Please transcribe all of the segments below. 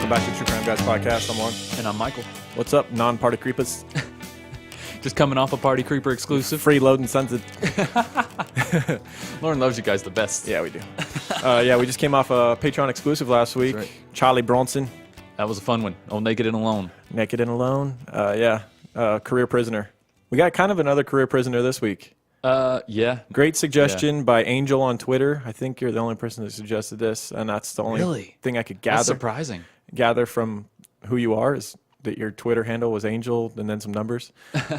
Welcome back to the True Crime Guys podcast. I'm Lorne. And I'm Michael. What's up, non-party creepers? Just coming off a Party Creeper exclusive. Freeloading sons of... Lorne loves you guys the best. Yeah, we do. We just came off a Patreon exclusive last week. Right. Charlie Bronson. That was a fun one. Oh, Naked and Alone. Naked and Alone. Career prisoner. We got kind of another career prisoner this week. Yeah. Great suggestion by Angel on Twitter. I think you're the only person that suggested this, and that's the only thing I could gather. That's surprising. Gather from who you are is that your Twitter handle was Angel and then some numbers.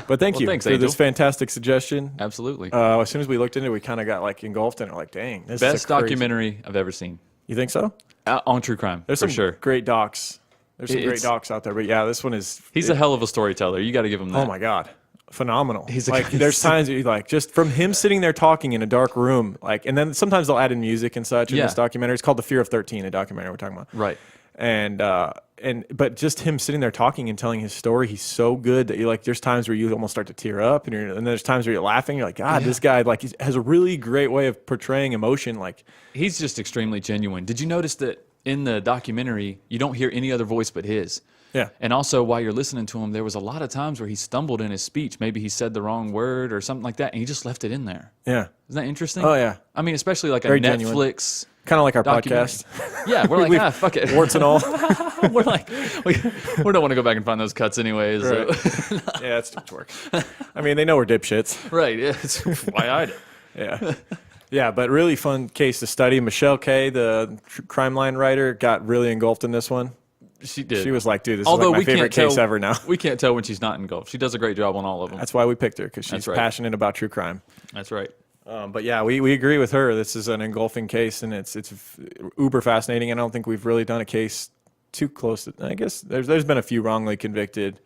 But thank you thanks, for Angel. this fantastic suggestion. Absolutely. As soon as we looked into it, we kind of got like engulfed in it. Like, dang, this Best is a crazy... documentary I've ever seen. You think so? On true crime, There's for some sure. great docs. There's some great docs out there, but yeah, this one is... He's a hell of a storyteller. You got to give him that. Oh my God. Phenomenal. He's like, there's times that you like, just from him sitting there talking in a dark room, like, and then sometimes they'll add in music and such in this documentary. It's called The Fear of 13, a documentary we're talking about. Right. But just him sitting there talking and telling his story, he's so good that you like. There's times where you almost start to tear up, and there's times where you're laughing. You're like, God, this guy like he has a really great way of portraying emotion. Like, he's just extremely genuine. Did you notice that in the documentary you don't hear any other voice but his? Yeah. And also, while you're listening to him, there was a lot of times where he stumbled in his speech. Maybe he said the wrong word or something like that, and he just left it in there. Yeah. Isn't that interesting? Oh yeah. I mean, especially like Very a genuine. Netflix. Kind of like our documentary. podcast. Yeah, we're like, fuck it. Warts and all. We're like, we don't want to go back and find those cuts anyways. Right. So. Yeah, it's too much work. I mean, they know we're dipshits. Right. Yeah, it's why I did. Yeah. Yeah, but really fun case to study. Michelle K., the crime line writer, got really engulfed in this one. She did. She was like, dude, this is like my favorite case ever now. We can't tell when she's not engulfed. She does a great job on all of them. That's why we picked her, because she's passionate about true crime. That's right. But yeah, we agree with her. This is an engulfing case, and it's uber fascinating. And I don't think we've really done a case too close to. I guess there's been a few wrongly convicted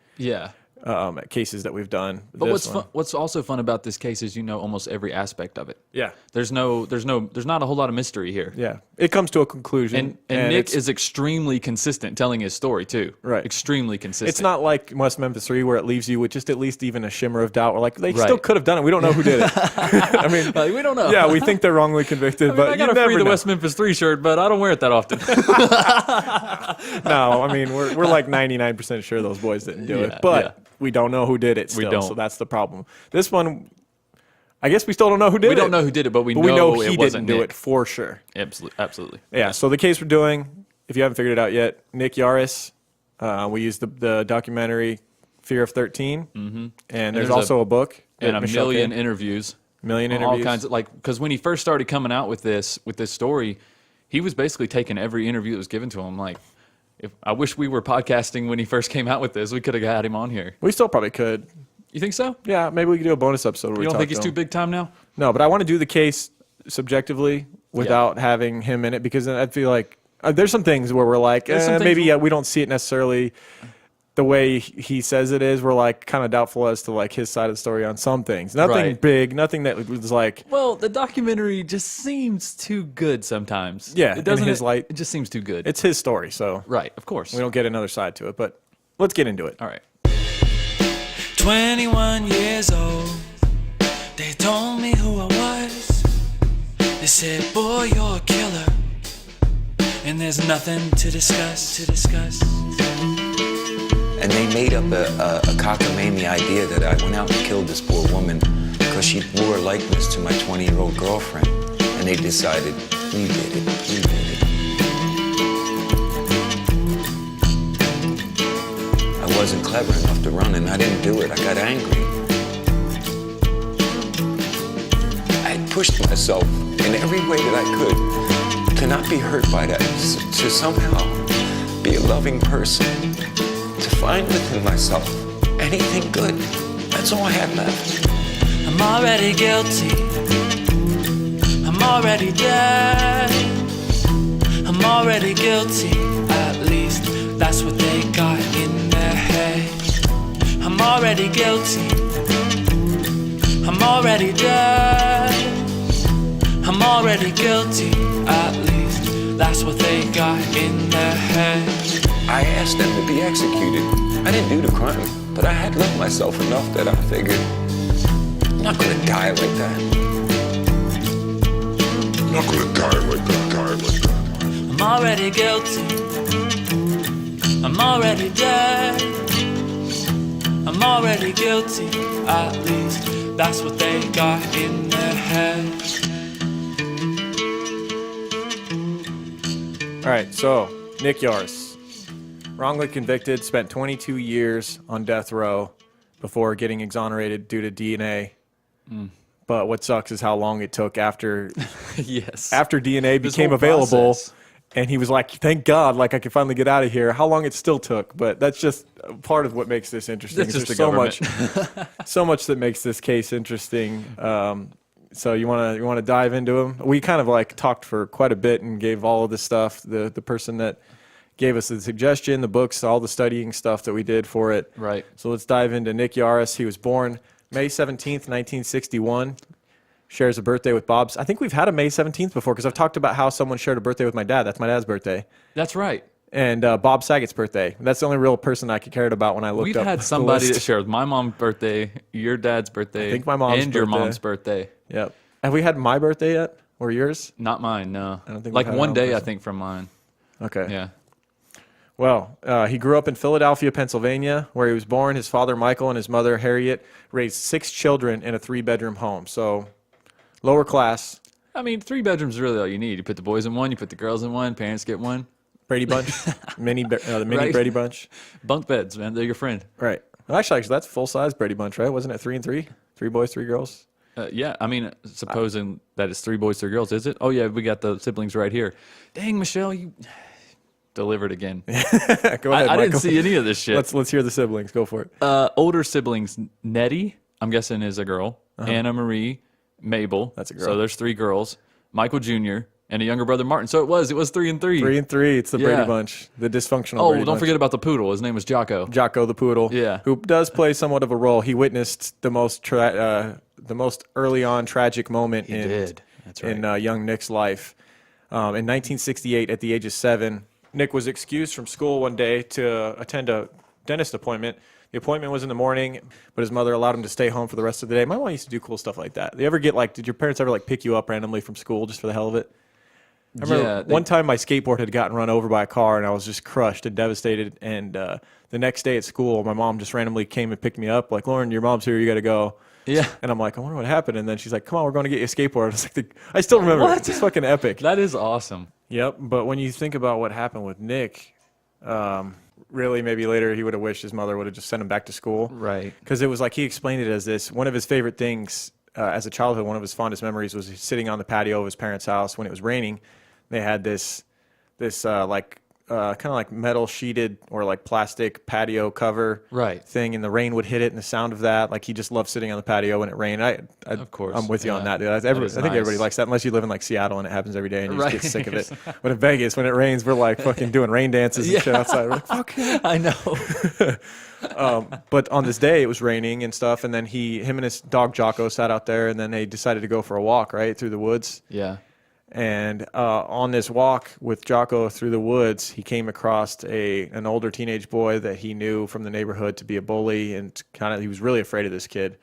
cases that we've done. But what's also fun about this case is you know almost every aspect of it. Yeah. There's not a whole lot of mystery here. Yeah. It comes to a conclusion. And Nick is extremely consistent telling his story too. Right. Extremely consistent. It's not like West Memphis 3 where it leaves you with just at least even a shimmer of doubt. Or like they still could have done it. We don't know who did it. I mean, we don't know. Yeah, we think they're wrongly convicted, but I got you a never free the know. West Memphis 3 shirt, but I don't wear it that often. No, I mean we're like 99% sure those boys didn't do it, but we don't know who did it still, so that's the problem. This one, I guess we still don't know who did it. We don't know who did it, but we know he it wasn't didn't do Nick. it for sure. Absolutely. Yeah, so the case we're doing, if you haven't figured it out yet, Nick Yaris, we used the documentary Fear of 13, and there's also a book. And a million interviews. All kinds of, because when he first started coming out with this story, he was basically taking every interview that was given to him. Like, I wish we were podcasting when he first came out with this. We could have got him on here. We still probably could. You think so? Yeah, maybe we could do a bonus episode. Where you don't think he's too big time now? No, but I want to do the case subjectively without having him in it, because I feel like there's some things where we're like, maybe we don't see it necessarily the way he says it is. We're like kind of doubtful as to like his side of the story on some things. Nothing big, nothing that was like. Well, the documentary just seems too good sometimes. Yeah, it doesn't. In his light, it just seems too good. It's his story, so right, of course. We don't get another side to it, but let's get into it. All right. 21 years old, they told me who I was. They said, boy, you're a killer, and there's nothing to discuss. And they made up a cockamamie idea that I went out and killed this poor woman because she bore a likeness to my 20-year-old girlfriend. And they decided, you did it. I wasn't clever enough to run, and I didn't do it. I got angry. I pushed myself in every way that I could to not be hurt by that, to somehow be a loving person, to find within myself anything good. That's all I had left. I'm already guilty. I'm already dead. I'm already guilty. At least that's what they got in their head. I'm already guilty. I'm already dead. I'm already guilty. At least that's what they got in their head. I asked them to be executed. I didn't do the crime, but I had loved myself enough that I figured, I'm not gonna die like that. I'm not gonna die like that. I'm already guilty. I'm already dead. I'm already guilty, at least that's what they got in their head. All right, so Nick Yaris, wrongly convicted, spent 22 years on death row before getting exonerated due to DNA. But what sucks is how long it took after after DNA became available. Process. And he was like, thank God, like I could finally get out of here. How long it still took. But that's just part of what makes this interesting. That's just There's the government. so much that makes this case interesting. So you want to dive into them? We kind of like talked for quite a bit and gave all of this stuff. The person that gave us the suggestion, the books, all the studying stuff that we did for it. Right. So let's dive into Nick Yaris. He was born May 17th, 1961. Shares a birthday with Bob's. I think we've had a May 17th before because I've talked about how someone shared a birthday with my dad. That's my dad's birthday. That's right. And Bob Saget's birthday. That's the only real person I cared about when I looked up. We've had somebody that shared my mom's birthday, your dad's birthday, I think my mom's and your mom's birthday. Yep. Have we had my birthday yet? Or yours? Not mine, no. I don't think like one day, I think, from mine. Okay. Yeah. Well, he grew up in Philadelphia, Pennsylvania, where he was born. His father, Michael, and his mother, Harriet, raised 6 children in a 3-bedroom home. So lower class. I mean, 3 bedrooms is really all you need. You put the boys in one, you put the girls in one, parents get one. Brady Bunch. The mini right. Brady Bunch. Bunk beds, man. They're your friend. Right. Well, actually, that's full-size Brady Bunch, right? Wasn't it 3 and 3? 3 boys, 3 girls? Yeah, I mean, supposing that it's 3 boys, 3 girls, is it? Oh, yeah, we got the siblings right here. Dang, Michelle, you delivered again. Go ahead, I didn't see any of this shit. Let's hear the siblings. Go for it. Older siblings, Nettie, I'm guessing is a girl. Anna Marie, Mabel. That's a girl. So there's 3 girls. Michael Jr., and a younger brother, Martin. So it was 3 and 3. 3 and 3. It's the Brady Bunch, the dysfunctional Oh, Brady don't Bunch. forget about the poodle. His name was Jocko. Jocko the poodle. Yeah. Who does play somewhat of a role. He witnessed the most early on tragic moment in young Nick's life. In 1968, at the age of 7, Nick was excused from school one day to attend a dentist appointment. The appointment was in the morning, but his mother allowed him to stay home for the rest of the day. My mom used to do cool stuff like that. You ever get did your parents ever pick you up randomly from school just for the hell of it? I remember one time my skateboard had gotten run over by a car and I was just crushed and devastated. And the next day at school, my mom just randomly came and picked me up, like, Lauren, your mom's here, you got to go. Yeah. And I'm like, I wonder what happened. And then she's like, come on, we're going to get you a skateboard. I was like, I still remember it. It's fucking epic. That is awesome. Yep. But when you think about what happened with Nick, really maybe later he would have wished his mother would have just sent him back to school. Right. Because it was like he explained it as this. One of his favorite things as a childhood, one of his fondest memories was sitting on the patio of his parents' house when it was raining. They had this kind of like metal sheeted or plastic patio cover thing, and the rain would hit it, and the sound of that, he just loved sitting on the patio when it rained. Of course, I'm with you on that, dude. I think everybody likes that, unless you live in Seattle and it happens every day and you just get sick of it. But in Vegas, when it rains, we're fucking doing rain dances and shit outside. We're like, fuck yeah. I know. But on this day, it was raining and stuff, and then him and his dog Jocko sat out there, and then they decided to go for a walk through the woods. Yeah. And on this walk with Jocko through the woods, he came across an older teenage boy that he knew from the neighborhood to be a bully, and he was really afraid of this kid.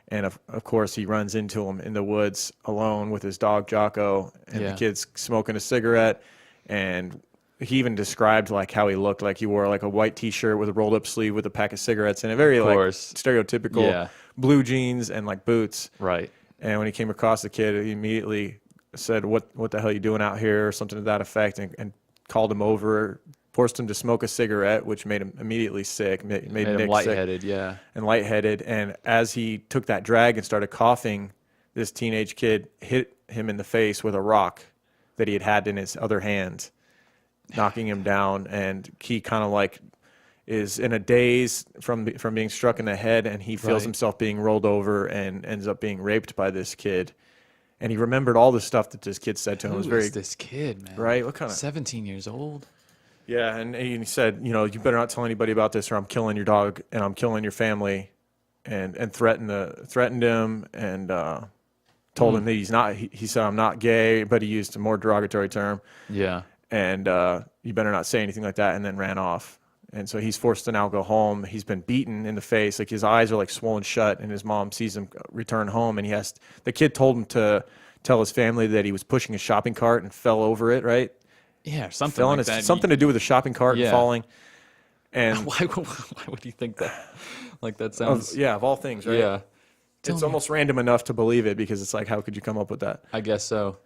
And of course, he runs into him in the woods alone with his dog Jocko, and the kid's smoking a cigarette. And he even described how he looked, like he wore a white T-shirt with a rolled up sleeve with a pack of cigarettes and a very stereotypical blue jeans and boots. Right. And when he came across the kid, he immediately said, what the hell are you doing out here, or something to that effect, and called him over, forced him to smoke a cigarette, which made him immediately sick, made him Nick lightheaded, sick, and lightheaded. And as he took that drag and started coughing, this teenage kid hit him in the face with a rock that he had in his other hand, knocking him down. And he kind of is in a daze from being struck in the head, and he feels himself being rolled over and ends up being raped by this kid. And he remembered all the stuff that this kid said to him. Who It was very is this kid, man? Right? What kind of 17 years old? Yeah, and he said, you better not tell anybody about this, or I'm killing your dog and I'm killing your family, and threatened him, and told him that he's not. He said, I'm not gay, but he used a more derogatory term. Yeah. And you better not say anything like that, and then ran off. And so he's forced to now go home. He's been beaten in the face. His eyes are swollen shut, and his mom sees him return home. And the kid told him to tell his family that he was pushing a shopping cart and fell over it, right? Yeah, something like that. Something to do with a shopping cart and falling. And why would you think that? Like that sounds. of all things, right? Yeah. It's almost random enough to believe it because it's like, how could you come up with that? I guess so.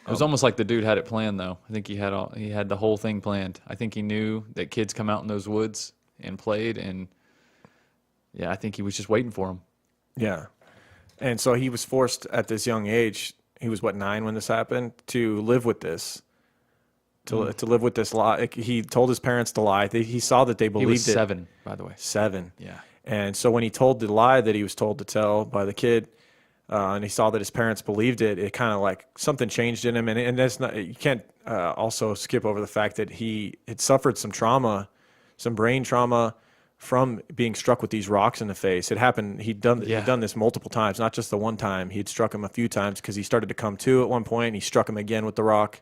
It was almost like the dude had it planned, though. I think he had the whole thing planned. I think he knew that kids come out in those woods and played, and yeah, I think he was just waiting for them. Yeah. And so he was forced at this young age, he was 9 when this happened, to live with this. To live with this lie. Like, he told his parents to lie. He saw that they believed He was it. 7, by the way. 7. Yeah. And so when he told the lie that he was told to tell by the kid, and he saw that his parents believed it, it kind of like something changed in him. And that's not, you can't also skip over the fact that he had suffered some trauma, some brain trauma from being struck with these rocks in the face. It happened. He'd done this multiple times, not just the one time. He'd struck him a few times because he started to come to at one point. And he struck him again with the rock.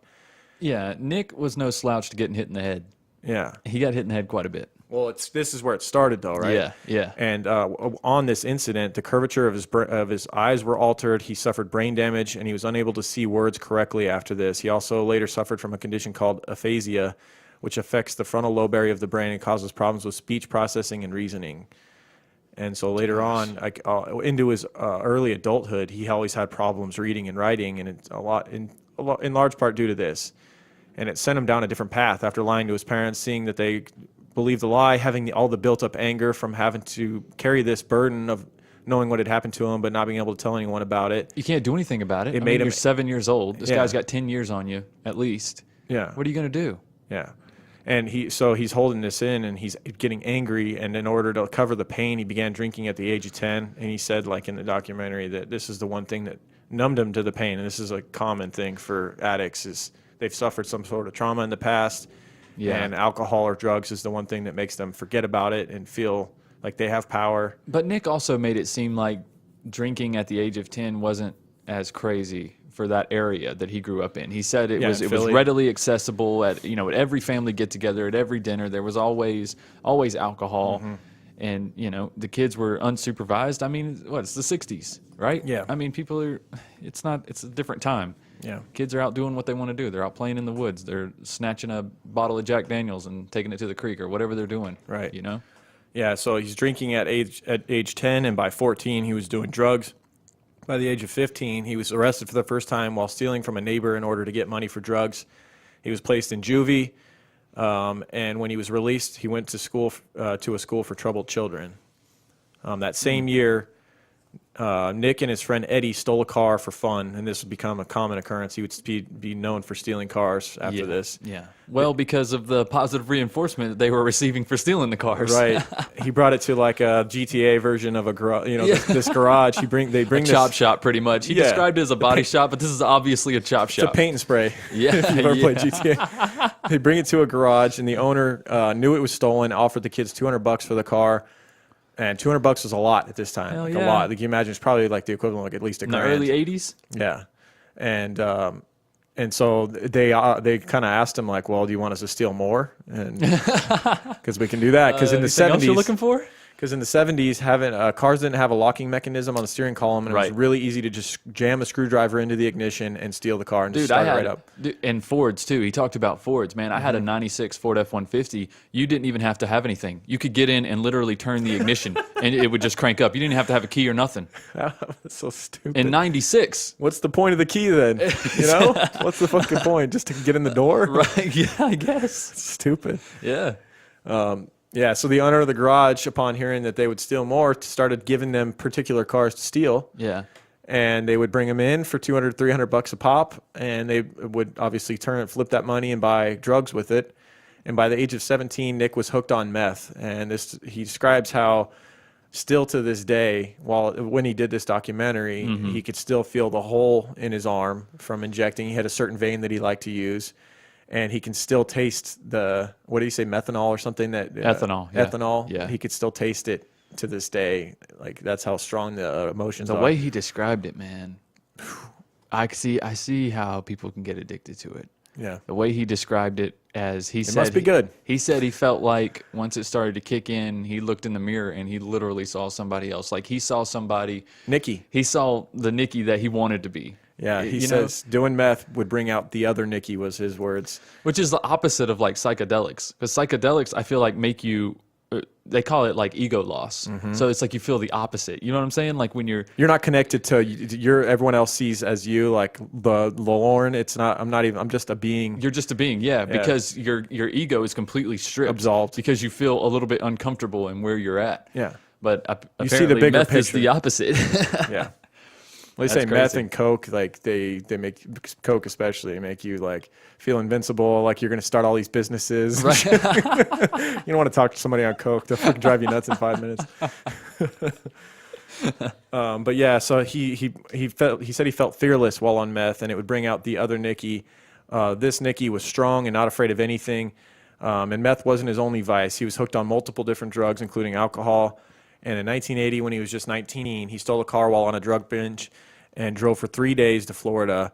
Yeah, Nick was no slouch to getting hit in the head. Yeah. He got hit in the head quite a bit. Well, this is where it started, though, right? Yeah, yeah. And on this incident, the curvature of his eyes were altered. He suffered brain damage, and he was unable to see words correctly after this. He also later suffered from a condition called aphasia, which affects the frontal lobe area of the brain and causes problems with speech processing and reasoning. And so later on, into his early adulthood, he always had problems reading and writing, and it's in large part due to this. And it sent him down a different path after lying to his parents, seeing that they believed the lie, having all the built-up anger from having to carry this burden of knowing what had happened to him but not being able to tell anyone about it. You can't do anything about it. Made him, you're 7 years old. This Yeah. guy's got 10 years on you, at least. Yeah. What are you going to do? Yeah. And he's holding this in, and he's getting angry, and in order to cover the pain, he began drinking at the age of 10, and he said, like in the documentary, that this is the one thing that numbed him to the pain, and this is a common thing for addicts, is they've suffered some sort of trauma in the past. Yeah. And alcohol or drugs is the one thing that makes them forget about it and feel like they have power. But Nick also made it seem like drinking at the age of 10 wasn't as crazy for that area that he grew up in. He said it was readily accessible at every family get together, at every dinner. There was always alcohol. Mm-hmm. And the kids were unsupervised. I mean, it's the 60s, right? Yeah. I mean, it's a different time. Yeah. Kids are out doing what they want to do. They're out playing in the woods. They're snatching a bottle of Jack Daniels and taking it to the creek or whatever they're doing. Right. Yeah, so he's drinking at age 10, and by 14 he was doing drugs. By the age of 15, he was arrested for the first time while stealing from a neighbor in order to get money for drugs. He was placed in juvie, and when he was released, he went to school to a school for troubled children. That same year, Nick and his friend Eddie stole a car for fun, and this would become a common occurrence. He would be known for stealing cars after this. Yeah. Well, because of the positive reinforcement that they were receiving for stealing the cars. Right. He brought it to like a GTA version of a garage. This garage. They bring a chop shop, pretty much. He described it as a body shop, but this is obviously a chop shop. It's a paint and spray. Yeah. If you've ever played GTA, they bring it to a garage, and the owner knew it was stolen. Offered the kids $200 for the car. And $200 was a lot at this time. Hell like yeah. A lot. Like you imagine, it's probably like the equivalent of like at least $1,000. In the early 80s? Yeah. And so they kind of asked him like, well, do you want us to steal more? And because we can do that. Because in the 70s, else you're looking for? Because in the 70s, cars didn't have a locking mechanism on the steering column, and it was really easy to just jam a screwdriver into the ignition and steal the car and just start it right up. And Fords, too. He talked about Fords. Man, I had a 96 Ford F-150. You didn't even have to have anything. You could get in and literally turn the ignition, and it would just crank up. You didn't have to have a key or nothing. That's so stupid. In 96. What's the point of the key then? What's the fucking point? Just to get in the door? Right, yeah, I guess. It's stupid. Yeah. Yeah, so the owner of the garage, upon hearing that they would steal more, started giving them particular cars to steal. Yeah. And they would bring them in for $200, $300 a pop, and they would obviously flip that money and buy drugs with it. And by the age of 17, Nick was hooked on meth. And he describes how still to this day, when he did this documentary, he could still feel the hole in his arm from injecting. He had a certain vein that he liked to use. And he can still taste what did he say, methanol or something? Ethanol. Yeah. Ethanol. Yeah. He could still taste it to this day. Like, that's how strong the emotions are. The way he described it, man, I see how people can get addicted to it. Yeah. The way he described it, it said, must be good. He said he felt like once it started to kick in, he looked in the mirror and he literally saw somebody else. Like he saw somebody. Nicky. He saw the Nicky that he wanted to be. Yeah, he says doing meth would bring out the other Nicky, was his words. Which is the opposite of like psychedelics. Because psychedelics, I feel like make you, they call it like ego loss. So it's like you feel the opposite. You know what I'm saying? Like when you're not connected to everyone else sees as you, like the LORNE. It's not. I'm just a being. You're just a being, yeah. Because your ego is completely stripped, absolved, because you feel a little bit uncomfortable in where you're at. Yeah. But you apparently see the bigger meth picture. is the opposite. Yeah. Well, they say meth and coke, like they make coke especially make you like feel invincible, like you're going to start all these businesses. Right. You don't want to talk to somebody on coke; they'll fucking drive you nuts in 5 minutes. But yeah, so he said he felt fearless while on meth, and it would bring out the other Nicky. This Nicky was strong and not afraid of anything. And meth wasn't his only vice. He was hooked on multiple different drugs, including alcohol. And in 1980, when he was just 19, he stole a car while on a drug binge and drove for 3 days to Florida.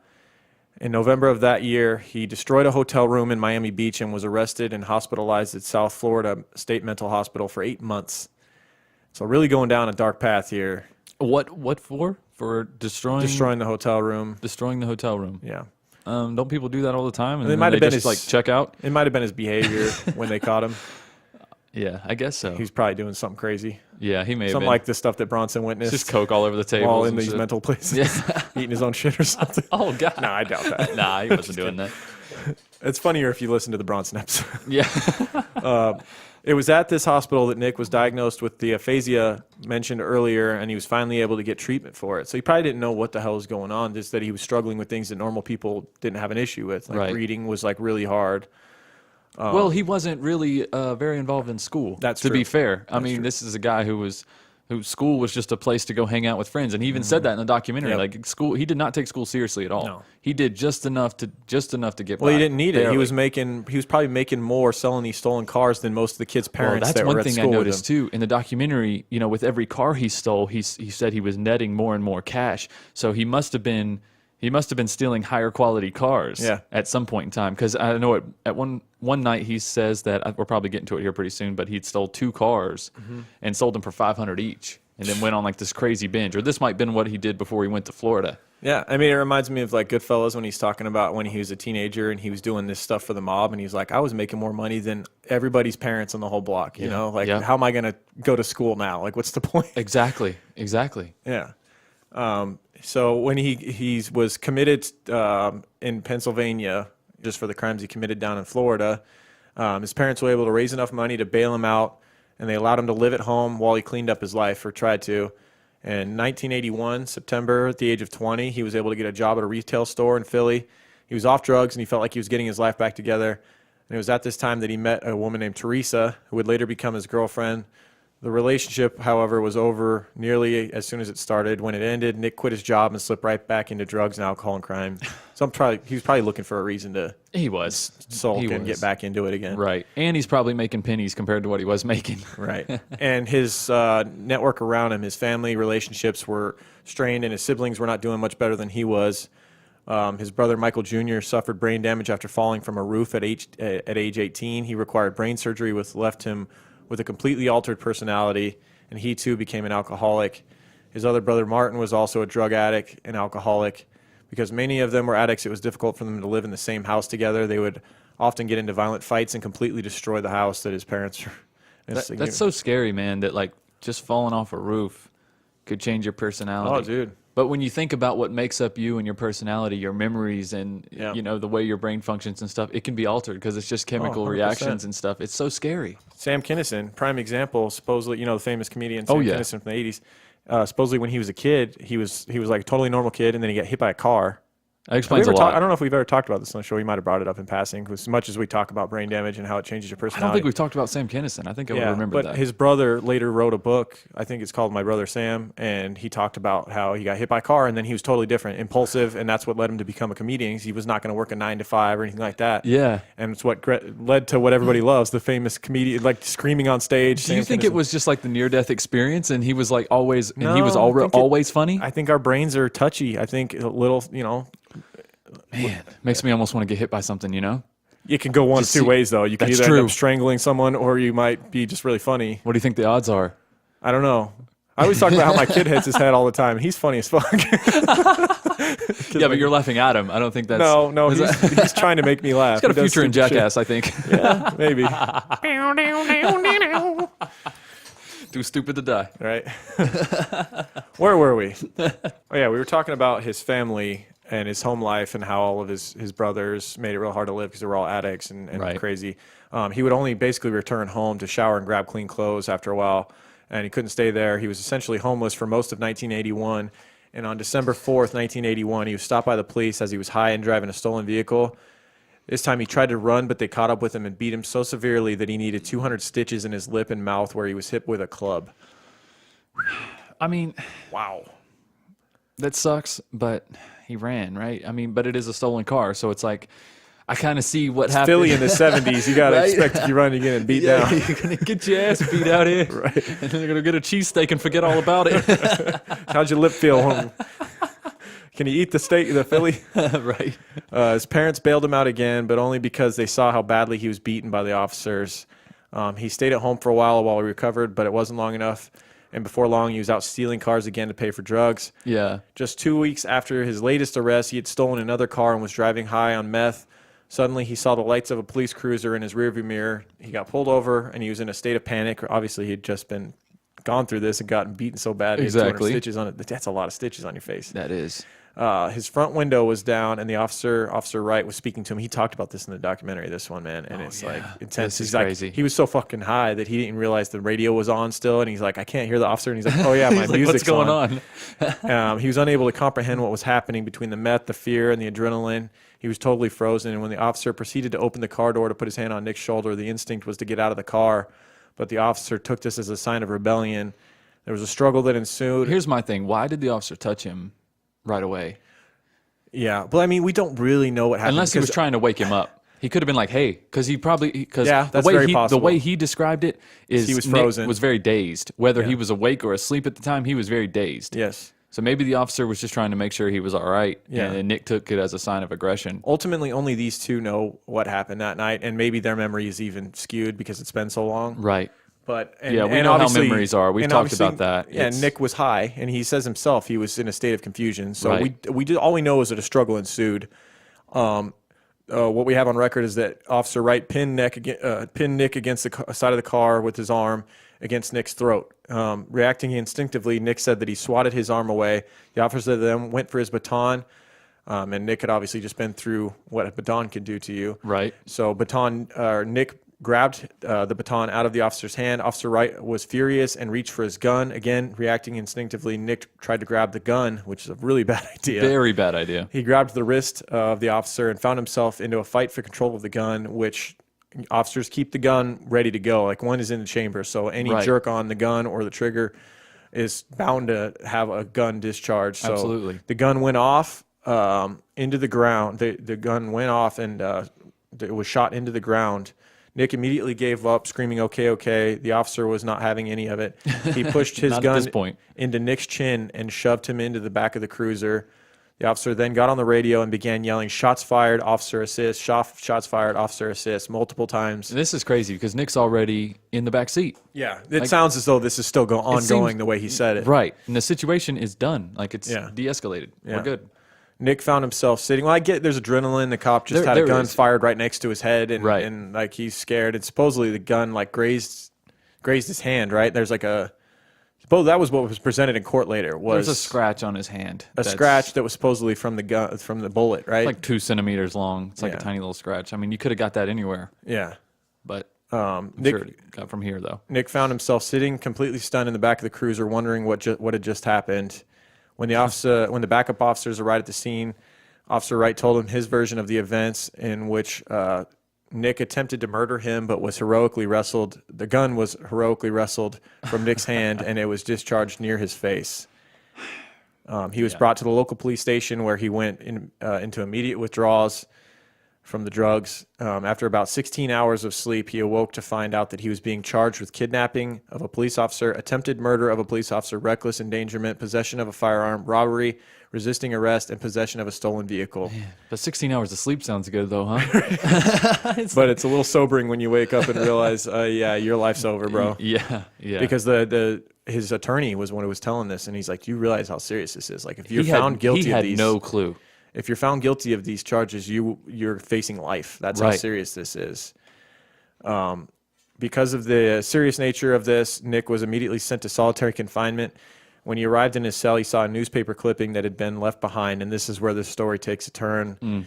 In November of that year, he destroyed a hotel room in Miami Beach and was arrested and hospitalized at South Florida State Mental Hospital for 8 months. So really going down a dark path here. What for? For destroying the hotel room. Destroying the hotel room. Yeah. Don't people do that all the time? And it might have been like check out. It might have been his behavior when they caught him. Yeah, I guess so. He's probably doing something crazy. Yeah, he may have something been. like the stuff that Bronson witnessed. Just coke all over the table. While in these mental places. Yeah. Eating his own shit or something. Oh, God. No, I doubt that. Nah, he wasn't doing that. It's funnier if you listen to the Bronson episode. Yeah. It was at this hospital that Nick was diagnosed with the aphasia mentioned earlier, and he was finally able to get treatment for it. So he probably didn't know what the hell was going on, just that he was struggling with things that normal people didn't have an issue with. Like reading was like really hard. Well, he wasn't really very involved in school. That's to true. be fair. I mean, this is a guy whose school was just a place to go hang out with friends, and he even said that in the documentary. Yep. Like school, he did not take school seriously at all. No. He did just enough to get by. Well, he didn't need it. Barely. He was probably making more selling these stolen cars than most of the kids' parents that's that were one at thing I school with noticed him. too in the documentary. You know, with every car he stole, he said he was netting more and more cash. So he must have been stealing higher quality cars at some point in time. Because I know at one night he says that we're probably getting to it here pretty soon, but he'd stole 2 cars and sold them for $500 each, and then went on like this crazy binge. Or this might have been what he did before he went to Florida. Yeah, I mean, it reminds me of like Goodfellas when he's talking about when he was a teenager and he was doing this stuff for the mob, and he's like, I was making more money than everybody's parents on the whole block. You know, like how am I going to go to school now? Like, what's the point? Exactly. Yeah. So when he was committed in Pennsylvania just for the crimes he committed down in Florida, his parents were able to raise enough money to bail him out, and they allowed him to live at home while he cleaned up his life, or tried to. In 1981, September, at the age of 20, he was able to get a job at a retail store in Philly. He was off drugs, and he felt like he was getting his life back together. And it was at this time that he met a woman named Teresa, who would later become his girlfriend. The relationship, however, was over nearly as soon as it started. When it ended, Nick quit his job and slipped right back into drugs and alcohol and crime. So he was probably looking for a reason to sulk and get back into it again. Right. And he's probably making pennies compared to what he was making. Right. And his network around him, his family relationships were strained, and his siblings were not doing much better than he was. His brother, Michael Jr., suffered brain damage after falling from a roof at age 18. He required brain surgery, which left him with a completely altered personality, and he too became an alcoholic. His other brother, Martin, was also a drug addict and alcoholic. Because many of them were addicts, it was difficult for them to live in the same house together. They would often get into violent fights and completely destroy the house that his parents were. That's so scary, man, that like just falling off a roof could change your personality. Oh, dude. But when you think about what makes up you and your personality, your memories and you know the way your brain functions and stuff, it can be altered because it's just chemical reactions and stuff. It's so scary. Sam Kinison, prime example, supposedly, you know, the famous comedian Sam Kinison from the 80s. Supposedly when he was a kid, he was like a totally normal kid, and then he got hit by a car. That explains a lot. I don't know if we've ever talked about this on the show. We might have brought it up in passing, as much as we talk about brain damage and how it changes your personality. I don't think we've talked about Sam Kinison. I think I would remember that. But his brother later wrote a book, I think it's called My Brother Sam, and he talked about how he got hit by a car, and then he was totally different, impulsive, and that's what led him to become a comedian. He was not going to work a 9 to 5 or anything like that. Yeah. And it's what led to what everybody loves, the famous comedian, like screaming on stage. Do you think it was just like the near-death experience, and he was like always, and he was No, always funny? I think our brains are touchy. I think a little, you know. Man, makes me almost want to get hit by something, you know? It can go one of two ways, though. You can That's either end true. up strangling someone, or you might be just really funny. What do you think the odds are? I don't know. I always talk about how my kid hits his head all the time. He's funny as fuck. Yeah, but you're laughing at him. I don't think that's... No, he's trying to make me laugh. He's got a future in Jackass, I think. Yeah, maybe. Too stupid to die. Right. Where were we? Oh, yeah, we were talking about his family and his home life and how all of his brothers made it real hard to live because they were all addicts and Right. crazy. He would only basically return home to shower and grab clean clothes after a while, and he couldn't stay there. He was essentially homeless for most of 1981, and on December 4th, 1981, he was stopped by the police as he was high and driving a stolen vehicle. This time he tried to run, but they caught up with him and beat him so severely that he needed 200 stitches in his lip and mouth where he was hit with a club. I mean, Wow. that sucks, but he ran, right? I mean, but it is a stolen car, so it's like, I kind of see what happened. Philly in the 70s, you got to Right? expect if you run, you're getting beat down. You're going to get your ass beat out here. Right. And then you're going to get a cheesesteak and forget all about it. How'd your lip feel? Can you eat the steak, the Philly? Right. His parents bailed him out again, but only because they saw how badly he was beaten by the officers. He stayed at home for a while he recovered, but it wasn't long enough. And before long, he was out stealing cars again to pay for drugs. Yeah. Just 2 weeks after his latest arrest, he had stolen another car and was driving high on meth. Suddenly, he saw the lights of a police cruiser in his rearview mirror. He got pulled over, and he was in a state of panic. Obviously, he had just been gone through this and gotten beaten so bad. He had 200 Exactly. stitches on it. That's a lot of stitches on your face. That is. His front window was down, and the Officer Wright, was speaking to him. He talked about this in the documentary, this one, man, and it's like intense. This is He's like, crazy. he was so fucking high that he didn't realize the radio was on still, and he's like, I can't hear the officer, and he's like, oh yeah, my He's like, music's what's going on. on? He was unable to comprehend what was happening between the meth, the fear, and the adrenaline. He was totally frozen, and when the officer proceeded to open the car door to put his hand on Nick's shoulder, the instinct was to get out of the car, but the officer took this as a sign of rebellion. There was a struggle that ensued. Here's my thing. Why did the officer touch him right away? Yeah, but I mean, we don't really know what happened. Unless he was because- trying to wake him up. He could have been like, hey, because Yeah, that's the way very possible. The way he described it is He was Nick frozen. was very dazed. Whether he Yeah. was awake or asleep at the time, he was very dazed. Yes. So maybe the officer was just trying to make sure he was all right. Yeah. And Nick took it as a sign of aggression. Ultimately, only these two know what happened that night, and maybe their memory is even skewed because it's been so long. Right. But Yeah, we know how obviously- memories are. We've and talked obviously- about that. Yeah, It's- Nick was high, and he says himself he was in a state of confusion. So Right. we did all we know is that a struggle ensued. What we have on record is that Officer Wright pinned Nick against the side of the car with his arm against Nick's throat. Reacting instinctively, Nick said that he swatted his arm away. The officer then went for his baton, and Nick had obviously just been through what a baton can do to you. Right. So Nick grabbed the baton out of the officer's hand. Officer Wright was furious and reached for his gun. Again, reacting instinctively, Nick tried to grab the gun, which is a really bad idea. Very bad idea. He grabbed the wrist of the officer and found himself into a fight for control of the gun, which officers keep the gun ready to go. Like one is in the chamber, so any Right. jerk on the gun or the trigger is bound to have a gun discharge. So Absolutely. the gun went off into the ground. The gun went off and it was shot into the ground. Nick immediately gave up, screaming, "Okay, okay." The officer was not having any of it. He pushed his Not at gun this point. into Nick's chin and shoved him into the back of the cruiser. The officer then got on the radio and began yelling, "Shots fired, officer assist, shots fired, officer assist," multiple times. This is crazy because Nick's already in the back seat. Yeah, it sounds as though this is still ongoing seems- the way he said it. Right. And the situation is done. Like it's Yeah. de-escalated. Yeah. We're good. Nick found himself sitting. Well, I get there's adrenaline. The cop just had a there gun is. fired right next to his head, and Right. and like he's scared. And supposedly the gun like grazed his hand. Right? There's like a. Well, that was what was presented in court later. Was There's a scratch on his hand. a scratch that was supposedly from the gun, from the bullet. Right? like 2 centimeters long. It's like Yeah. a tiny little scratch. I mean, you could have got that anywhere, yeah. but I'm Nick sure it got from here though. Nick found himself sitting completely stunned in the back of the cruiser, wondering what had just happened. When the backup officers arrived at the scene, Officer Wright told him his version of the events, in which Nick attempted to murder him, but was heroically wrestled. The gun was heroically wrestled from Nick's hand, and it was discharged near his face. He was brought to the local police station, where he went into immediate withdrawals from the drugs. After about 16 hours of sleep, he awoke to find out that he was being charged with kidnapping of a police officer, attempted murder of a police officer, reckless endangerment, possession of a firearm, robbery, resisting arrest, and possession of a stolen vehicle. Man, but 16 hours of sleep sounds good, though, huh? But it's a little sobering when you wake up and realize, yeah, your life's over, bro. Yeah. Because his attorney was one who was telling this, and he's like, "You realize how serious this is? Like, if you're found guilty of these, he had no clue. If you're found guilty of these charges, you're facing life. That's how serious this is." Because of the serious nature of this, Nick was immediately sent to solitary confinement. When he arrived in his cell, he saw a newspaper clipping that had been left behind, and this is where the story takes a turn.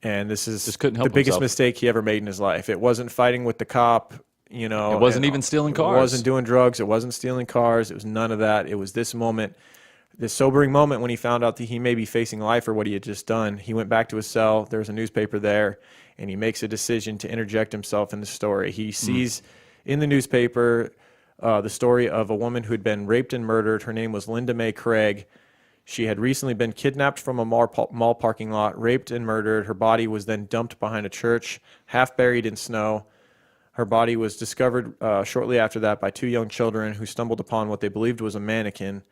And this is the biggest mistake he ever made in his life. It wasn't fighting with the cop. You know, it wasn't even stealing cars. It wasn't doing drugs. It wasn't stealing cars. It was none of that. It was this moment, this sobering moment when he found out that he may be facing life for what he had just done. He went back to his cell. There was a newspaper there, and he makes a decision to interject himself in the story. He sees in the newspaper the story of a woman who had been raped and murdered. Her name was Linda Mae Craig. She had recently been kidnapped from a mall parking lot, raped and murdered. Her body was then dumped behind a church, half buried in snow. Her body was discovered shortly after that by two young children who stumbled upon what they believed was a mannequin.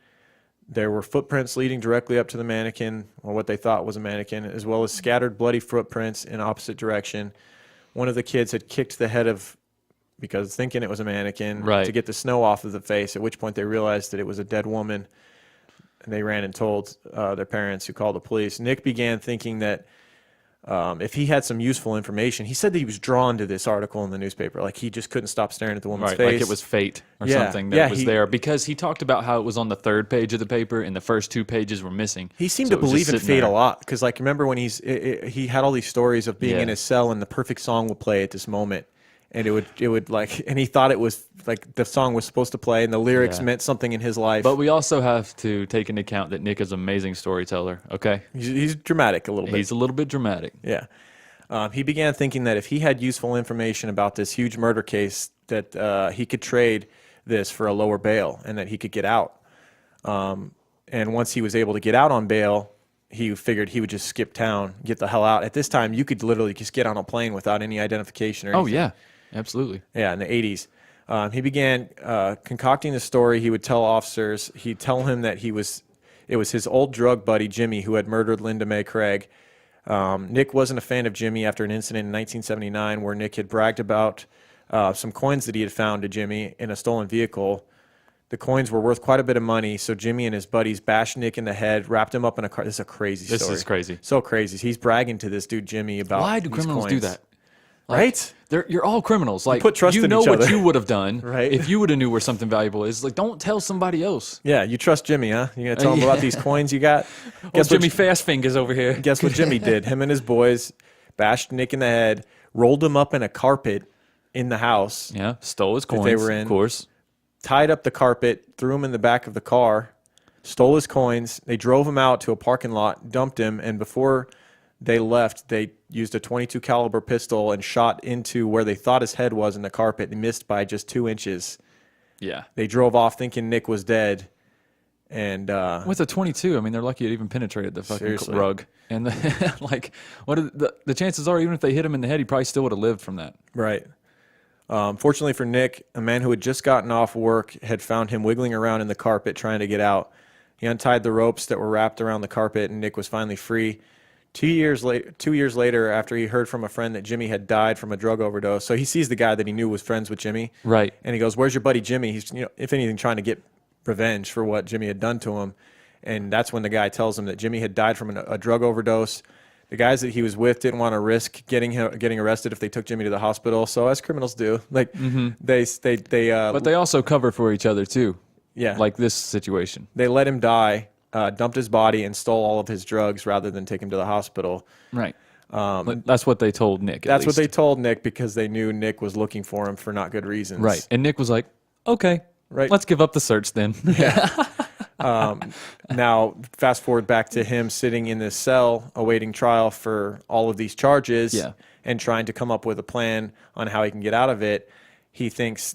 There were footprints leading directly up to the mannequin, or what they thought was a mannequin, as well as scattered bloody footprints in opposite direction. One of the kids had kicked the head of, because thinking it was a mannequin, to get the snow off of the face, at which point they realized that it was a dead woman, and they ran and told their parents, who called the police. Nick began thinking that if he had some useful information, he said that he was drawn to this article in the newspaper. Like, he just couldn't stop staring at the woman's face. Like it was fate or something that was there. Because he talked about how it was on the third page of the paper and the first two pages were missing. He seemed to believe in fate a lot. Because, like, remember when he had all these stories of being in his cell and the perfect song would play at this moment. And it would like, and he thought it was like the song was supposed to play and the lyrics meant something in his life. But we also have to take into account that Nick is an amazing storyteller. Okay, he's dramatic a little bit. He's a little bit dramatic. Yeah. He began thinking that if he had useful information about this huge murder case, that he could trade this for a lower bail and that he could get out. And once he was able to get out on bail, he figured he would just skip town, get the hell out. At this time, you could literally just get on a plane without any identification or anything. Oh, yeah. Absolutely. Yeah, in the 80s. He began concocting the story. He would tell officers, he'd tell him that it was his old drug buddy, Jimmy, who had murdered Linda Mae Craig. Nick wasn't a fan of Jimmy after an incident in 1979 where Nick had bragged about some coins that he had found to Jimmy in a stolen vehicle. The coins were worth quite a bit of money, so Jimmy and his buddies bashed Nick in the head, wrapped him up in a car. This is a crazy story. This is crazy. So crazy. He's bragging to this dude, Jimmy, about Why do these criminals coins. do that? Right? You're all criminals. Like, put trust in know each what other. you would have done Right. if you would have knew where something valuable is. Like, don't tell somebody else. Yeah, you trust Jimmy, huh? You're going to tell him about these coins you got? Guess Jimmy Fast Fingers over here. Guess what Jimmy did? Him and his boys bashed Nick in the head, rolled him up in a carpet in the house. Yeah, stole his coins, they were in. Of course. Tied up the carpet, threw him in the back of the car, stole his coins. They drove him out to a parking lot, dumped him, and before they left, they used a .22 caliber pistol and shot into where they thought his head was in the carpet. They missed by just 2 inches. Yeah. They drove off thinking Nick was dead. And with a .22, I mean, they're lucky it even penetrated the fucking Seriously. rug. And like, what are the chances are, even if they hit him in the head, he probably still would have lived from that. Right. Fortunately for Nick, a man who had just gotten off work had found him wiggling around in the carpet trying to get out. He untied the ropes that were wrapped around the carpet, and Nick was finally free. 2 years later, after he heard from a friend that Jimmy had died from a drug overdose, so he sees the guy that he knew was friends with Jimmy. Right. And he goes, "Where's your buddy Jimmy?" He's, if anything, trying to get revenge for what Jimmy had done to him. And that's when the guy tells him that Jimmy had died from a drug overdose. The guys that he was with didn't want to risk getting arrested if they took Jimmy to the hospital. So as criminals do, like But they also cover for each other too. Yeah. Like this situation. They let him die, dumped his body, and stole all of his drugs rather than take him to the hospital. Right. That's what they told Nick. That's what they told Nick because they knew Nick was looking for him for not good reasons. Right. And Nick was like, okay, right. Let's give up the search then. Yeah. Now, fast forward back to him sitting in this cell awaiting trial for all of these charges and trying to come up with a plan on how he can get out of it. He thinks,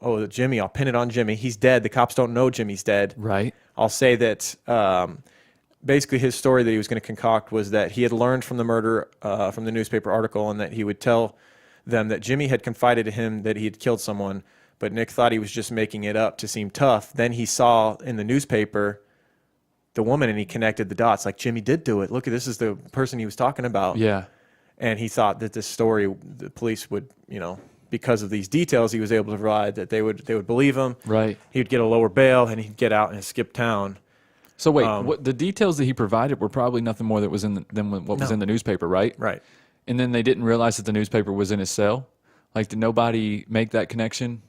oh, Jimmy, I'll pin it on Jimmy. He's dead. The cops don't know Jimmy's dead. Right. I'll say that basically his story that he was going to concoct was that he had learned from the murder from the newspaper article and that he would tell them that Jimmy had confided to him that he had killed someone, but Nick thought he was just making it up to seem tough. Then he saw in the newspaper the woman, and he connected the dots. Like, Jimmy did do it. Look, this is the person he was talking about. Yeah. And he thought that this story, the police would, because of these details he was able to provide, that they would believe him. Right. He would get a lower bail, and he'd get out and skip town. So wait, what the details that he provided were probably nothing more that was than what was in the newspaper, right? Right. And then they didn't realize that the newspaper was in his cell. Like, did nobody make that connection?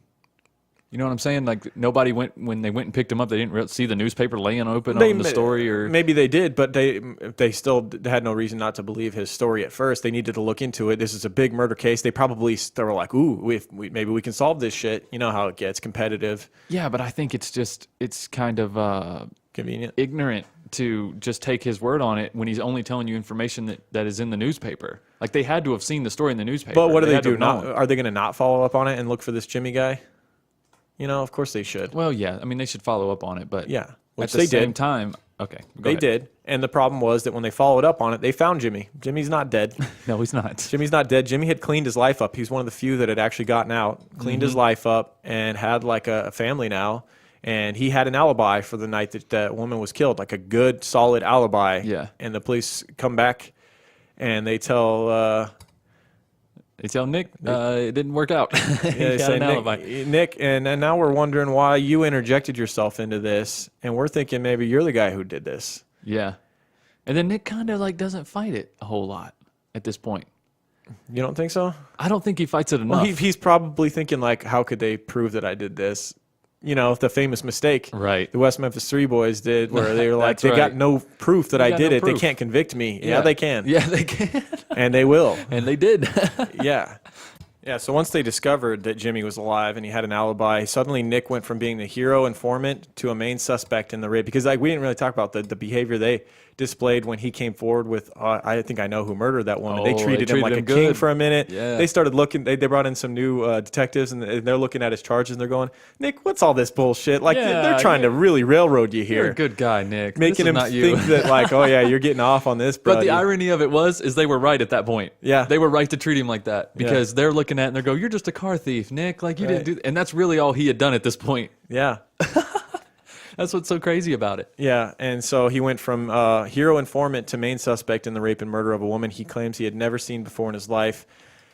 You know what I'm saying? Like, nobody when they went and picked him up, they didn't see the newspaper laying open on the story, or maybe they did, but they still had no reason not to believe his story at first. They needed to look into it. This is a big murder case. They were like, "Ooh, maybe we can solve this shit." You know how it gets competitive. Yeah, but I think it's kind of convenient, ignorant to just take his word on it when he's only telling you information that is in the newspaper. Like, they had to have seen the story in the newspaper. But what do they do? Are they going to not follow up on it and look for this Jimmy guy? Of course they should. Well, yeah. I mean, they should follow up on it, but yeah, at the same time, okay, they did. And the problem was that when they followed up on it, they found Jimmy. Jimmy's not dead. No, he's not. Jimmy's not dead. Jimmy had cleaned his life up. He was one of the few that had actually gotten out, cleaned his life up, and had like a family now. And he had an alibi for the night that that woman was killed, like a good, solid alibi. Yeah. And the police come back, and they tell Nick it didn't work out. They say, Nick, and now we're wondering why you interjected yourself into this, and we're thinking maybe you're the guy who did this. Yeah. And then Nick kind of like doesn't fight it a whole lot at this point. You don't think so? I don't think he fights it enough. Well, he's probably thinking, like, how could they prove that I did this? The famous mistake right. the West Memphis 3 boys did, where they were like, they got no proof that I did it. Proof. They can't convict me. Yeah, they can. Yeah, they can. And they will. And they did. Yeah. Yeah, so once they discovered that Jimmy was alive and he had an alibi, suddenly Nick went from being the hero informant to a main suspect in the rape. Because we didn't really talk about the behavior they displayed when he came forward with, I think I know who murdered that woman. They treated him like a king for a minute. Yeah. They started looking, they brought in some new detectives, and they're looking at his charges, and they're going, Nick, what's all this bullshit? Like, they're trying to really railroad you here. You're a good guy, Nick. Making him think that, like, oh yeah, you're getting off on this, But the irony of it is they were right at that point. Yeah. They were right to treat him like that, because they're looking at it and they go, you're just a car thief, Nick. Like, you didn't do and that's really all he had done at this point. Yeah. That's what's so crazy about it. Yeah, and so he went from hero informant to main suspect in the rape and murder of a woman he claims he had never seen before in his life.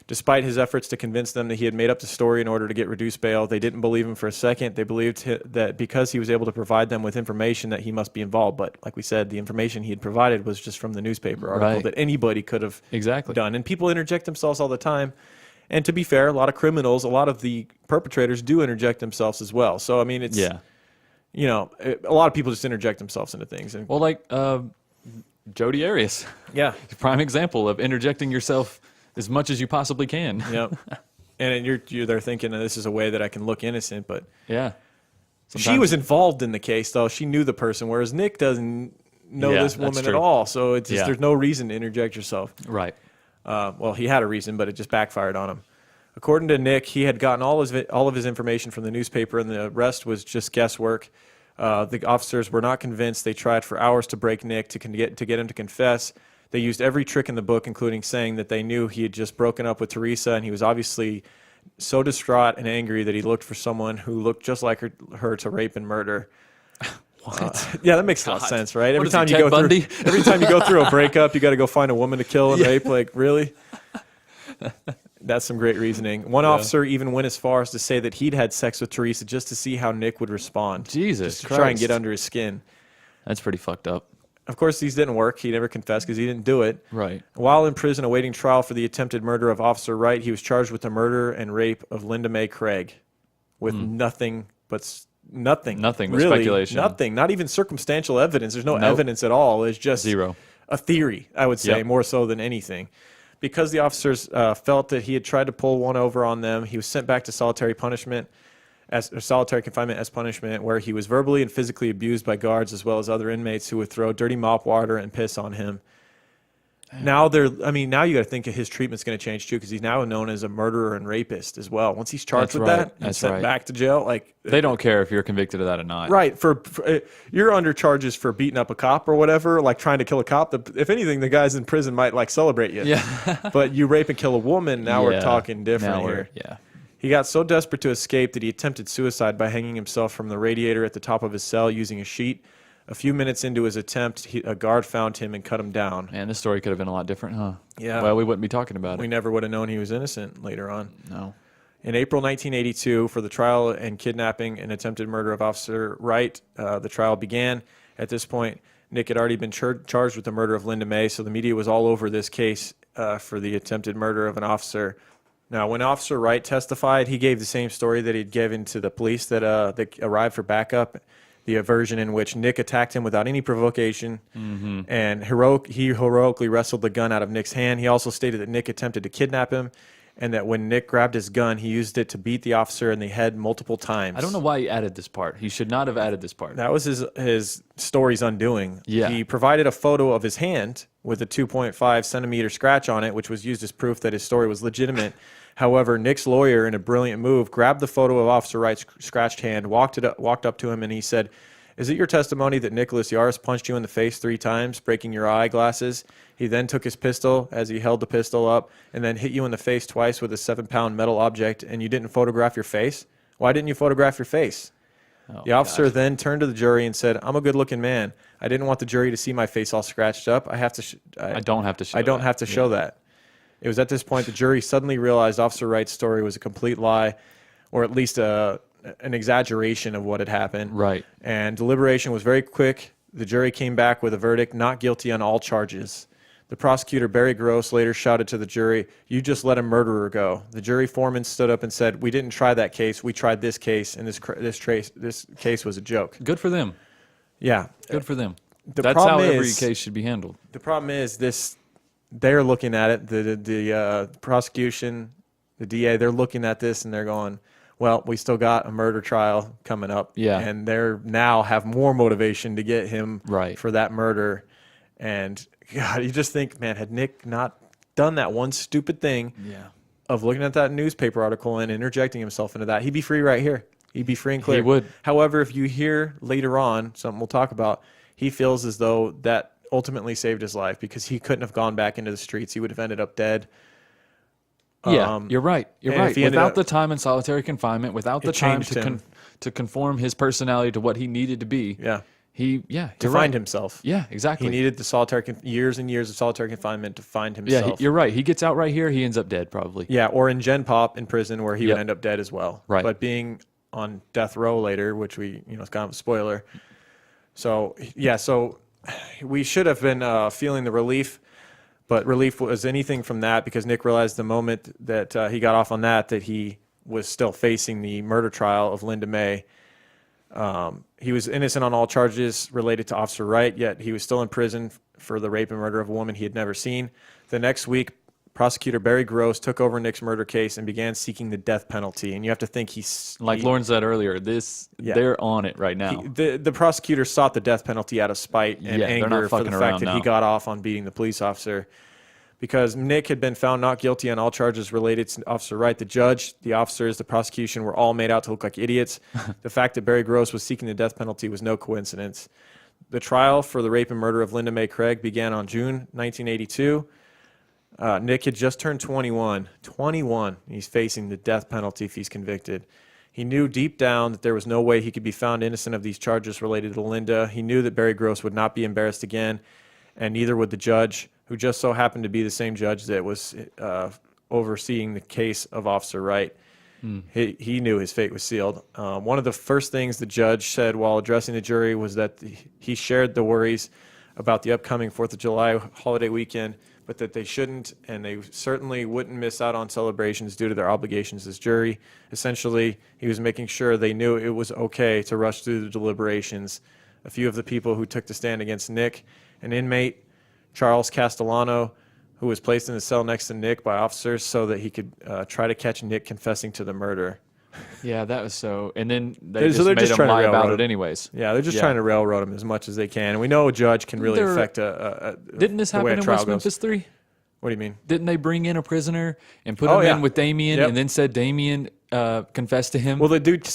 Despite his efforts to convince them that he had made up the story in order to get reduced bail, they didn't believe him for a second. They believed that because he was able to provide them with information that he must be involved. But like we said, the information he had provided was just from the newspaper article that anybody could have done. And people interject themselves all the time. And to be fair, a lot of criminals, a lot of the perpetrators do interject themselves as well. So, I mean, it's... Yeah. A lot of people just interject themselves into things. And, well, like Jody Arias. Yeah. Prime example of interjecting yourself as much as you possibly can. Yep. And you're there thinking, this is a way that I can look innocent, but yeah. She was involved in the case, though. She knew the person, whereas Nick doesn't know this woman at all. So it's just, there's no reason to interject yourself. Right. Well, he had a reason, but it just backfired on him. According to Nick, he had gotten all of his information from the newspaper, and the rest was just guesswork. The officers were not convinced. They tried for hours to break Nick to get him to confess. They used every trick in the book, including saying that they knew he had just broken up with Teresa, and he was obviously so distraught and angry that he looked for someone who looked just like her to rape and murder. What? Yeah, that makes a lot of sense, right? Every time you go through a breakup, you got to go find a woman to kill and rape. Like, really? That's some great reasoning. One officer even went as far as to say that he'd had sex with Teresa just to see how Nick would respond. Jesus just to try and get under his skin. That's pretty fucked up. Of course, these didn't work. He never confessed because he didn't do it. Right. While in prison awaiting trial for the attempted murder of Officer Wright, he was charged with the murder and rape of Linda Mae Craig with nothing but nothing. Nothing but really, speculation. Nothing. Not even circumstantial evidence. There's no evidence at all. It's just zero. A theory, I would say, more so than anything. Because the officers felt that he had tried to pull one over on them, he was sent back to solitary confinement as punishment, where he was verbally and physically abused by guards as well as other inmates who would throw dirty mop water and piss on him. Now you got to think his treatment's going to change too, because he's now known as a murderer and rapist as well. Once he's charged with that and sent back to jail, like, they don't care if you're convicted of that or not. Right. For you're under charges for beating up a cop or whatever, like trying to kill a cop. If anything, the guys in prison might like celebrate you. Yeah. But you rape and kill a woman, now we're talking different here. Yeah. He got so desperate to escape that he attempted suicide by hanging himself from the radiator at the top of his cell using a sheet. A few minutes into his attempt, a guard found him and cut him down. Man, this story could have been a lot different, huh? Yeah. Well, we wouldn't be talking about it. We never would have known he was innocent later on. No. In April 1982, for the trial and kidnapping and attempted murder of Officer Wright, the trial began. At this point, Nick had already been charged with the murder of Linda May, so the media was all over this case for the attempted murder of an officer. Now, when Officer Wright testified, he gave the same story that he'd given to the police that arrived for backup, the version in which Nick attacked him without any provocation, and he heroically wrestled the gun out of Nick's hand. He also stated that Nick attempted to kidnap him, and that when Nick grabbed his gun, he used it to beat the officer in the head multiple times. I don't know why he added this part. He should not have added this part. That was his story's undoing. Yeah. He provided a photo of his hand with a 2.5 centimeter scratch on it, which was used as proof that his story was legitimate. However, Nick's lawyer, in a brilliant move, grabbed the photo of Officer Wright's scratched hand, walked up to him, and he said, "Is it your testimony that Nicholas Yaris punched you in the face 3 times, breaking your eyeglasses? He then took his pistol as he held the pistol up and then hit you in the face twice with a 7-pound metal object, and you didn't photograph your face? Why didn't you photograph your face?" The officer then turned to the jury and said, "I'm a good-looking man. I didn't want the jury to see my face all scratched up. I don't have to show that." It was at this point the jury suddenly realized Officer Wright's story was a complete lie, or at least an exaggeration of what had happened. Right. And deliberation was very quick. The jury came back with a verdict, not guilty on all charges. The prosecutor, Barry Gross, later shouted to the jury, "You just let a murderer go." The jury foreman stood up and said, "We didn't try that case. We tried this case, and this case was a joke." Good for them. Yeah. Good for them. The That's problem how every is- case should be handled. The problem is they're looking at it, the prosecution, the DA, they're looking at this and they're going, well, we still got a murder trial coming up. Yeah. And they're now have more motivation to get him Right. for that murder. And God, you just think, man, had Nick not done that one stupid thing of looking at that newspaper article and interjecting himself into that, he'd be free right here. He'd be free and clear. He would. However, if you hear later on, something we'll talk about, he feels as though that ultimately saved his life because he couldn't have gone back into the streets. He would have ended up dead. Yeah, you're right. You're and right. if he ended Without up- the time in solitary confinement, without the It time changed him. to conform his personality to what he needed to be, Yeah. to To find himself. Yeah, exactly. He needed the years and years of solitary confinement to find Yeah, himself. you're right. He gets out right here, he ends up dead probably. Yeah, or in Gen Pop in prison where he Yep. would end up dead as well. Right. But being on death row later, which it's kind of a spoiler. So, yeah, we should have been feeling the relief, but relief was anything from that because Nick realized the moment that he got off on that he was still facing the murder trial of Linda May. He was innocent on all charges related to Officer Wright, yet he was still in prison for the rape and murder of a woman he had never seen. The next week, prosecutor Barry Gross took over Nick's murder case and began seeking the death penalty. And you have to think Like Lauren said earlier, they're on it right now. the prosecutor sought the death penalty out of spite and they're not anger for the fucking fact around that he now. got off on beating the police officer. Because Nick had been found not guilty on all charges related to Officer Wright, the judge, the officers, the prosecution were all made out to look like idiots. The fact that Barry Gross was seeking the death penalty was no coincidence. The trial for the rape and murder of Linda May Craig began on June 1982. Nick had just turned 21. 21. He's facing the death penalty if he's convicted. He knew deep down that there was no way he could be found innocent of these charges related to Linda. He knew that Barry Gross would not be embarrassed again, and neither would the judge, who just so happened to be the same judge that was overseeing the case of Officer Wright. He knew his fate was sealed. One of the first things the judge said while addressing the jury was that he shared the worries about the upcoming 4th of July holiday weekend, but that they shouldn't and they certainly wouldn't miss out on celebrations due to their obligations as jury. Essentially, he was making sure they knew it was okay to rush through the deliberations. A few of the people who took the stand against Nick, an inmate, Charles Castellano, who was placed in the cell next to Nick by officers so that he could try to catch Nick confessing to the murder. Yeah, that was so. And then They're they just made him trying to lie about railroad it him. anyways. Yeah, they're just trying to railroad him as much as they can. And we know a judge can really There- affect Didn't this the way happen a in trial West goes. Memphis 3? What do you mean? Didn't they bring in a prisoner and put Oh, him yeah. in with Damien Yep. and then said Damien confessed to him? Well, the dude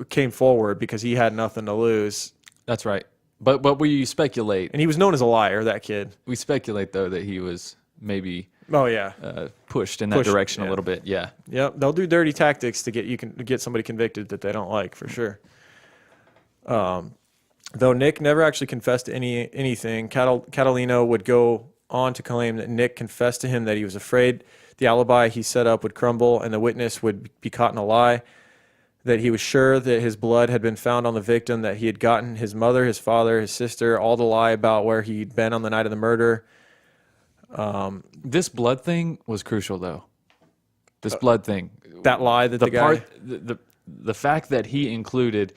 came forward because he had nothing to lose. That's right. But we speculate. And he was known as a liar, that kid. We speculate, though, that he was maybe Oh, yeah. pushed in that direction a yeah. little bit. Yeah. Yep, they'll do dirty tactics to get somebody convicted that they don't like, for sure. Though Nick never actually confessed to anything, Catalino would go on to claim that Nick confessed to him that he was afraid the alibi he set up would crumble and the witness would be caught in a lie, that he was sure that his blood had been found on the victim, that he had gotten his mother, his father, his sister, all to lie about where he'd been on the night of the murder. This blood thing was crucial, though. This blood thing. That lie that the fact that he included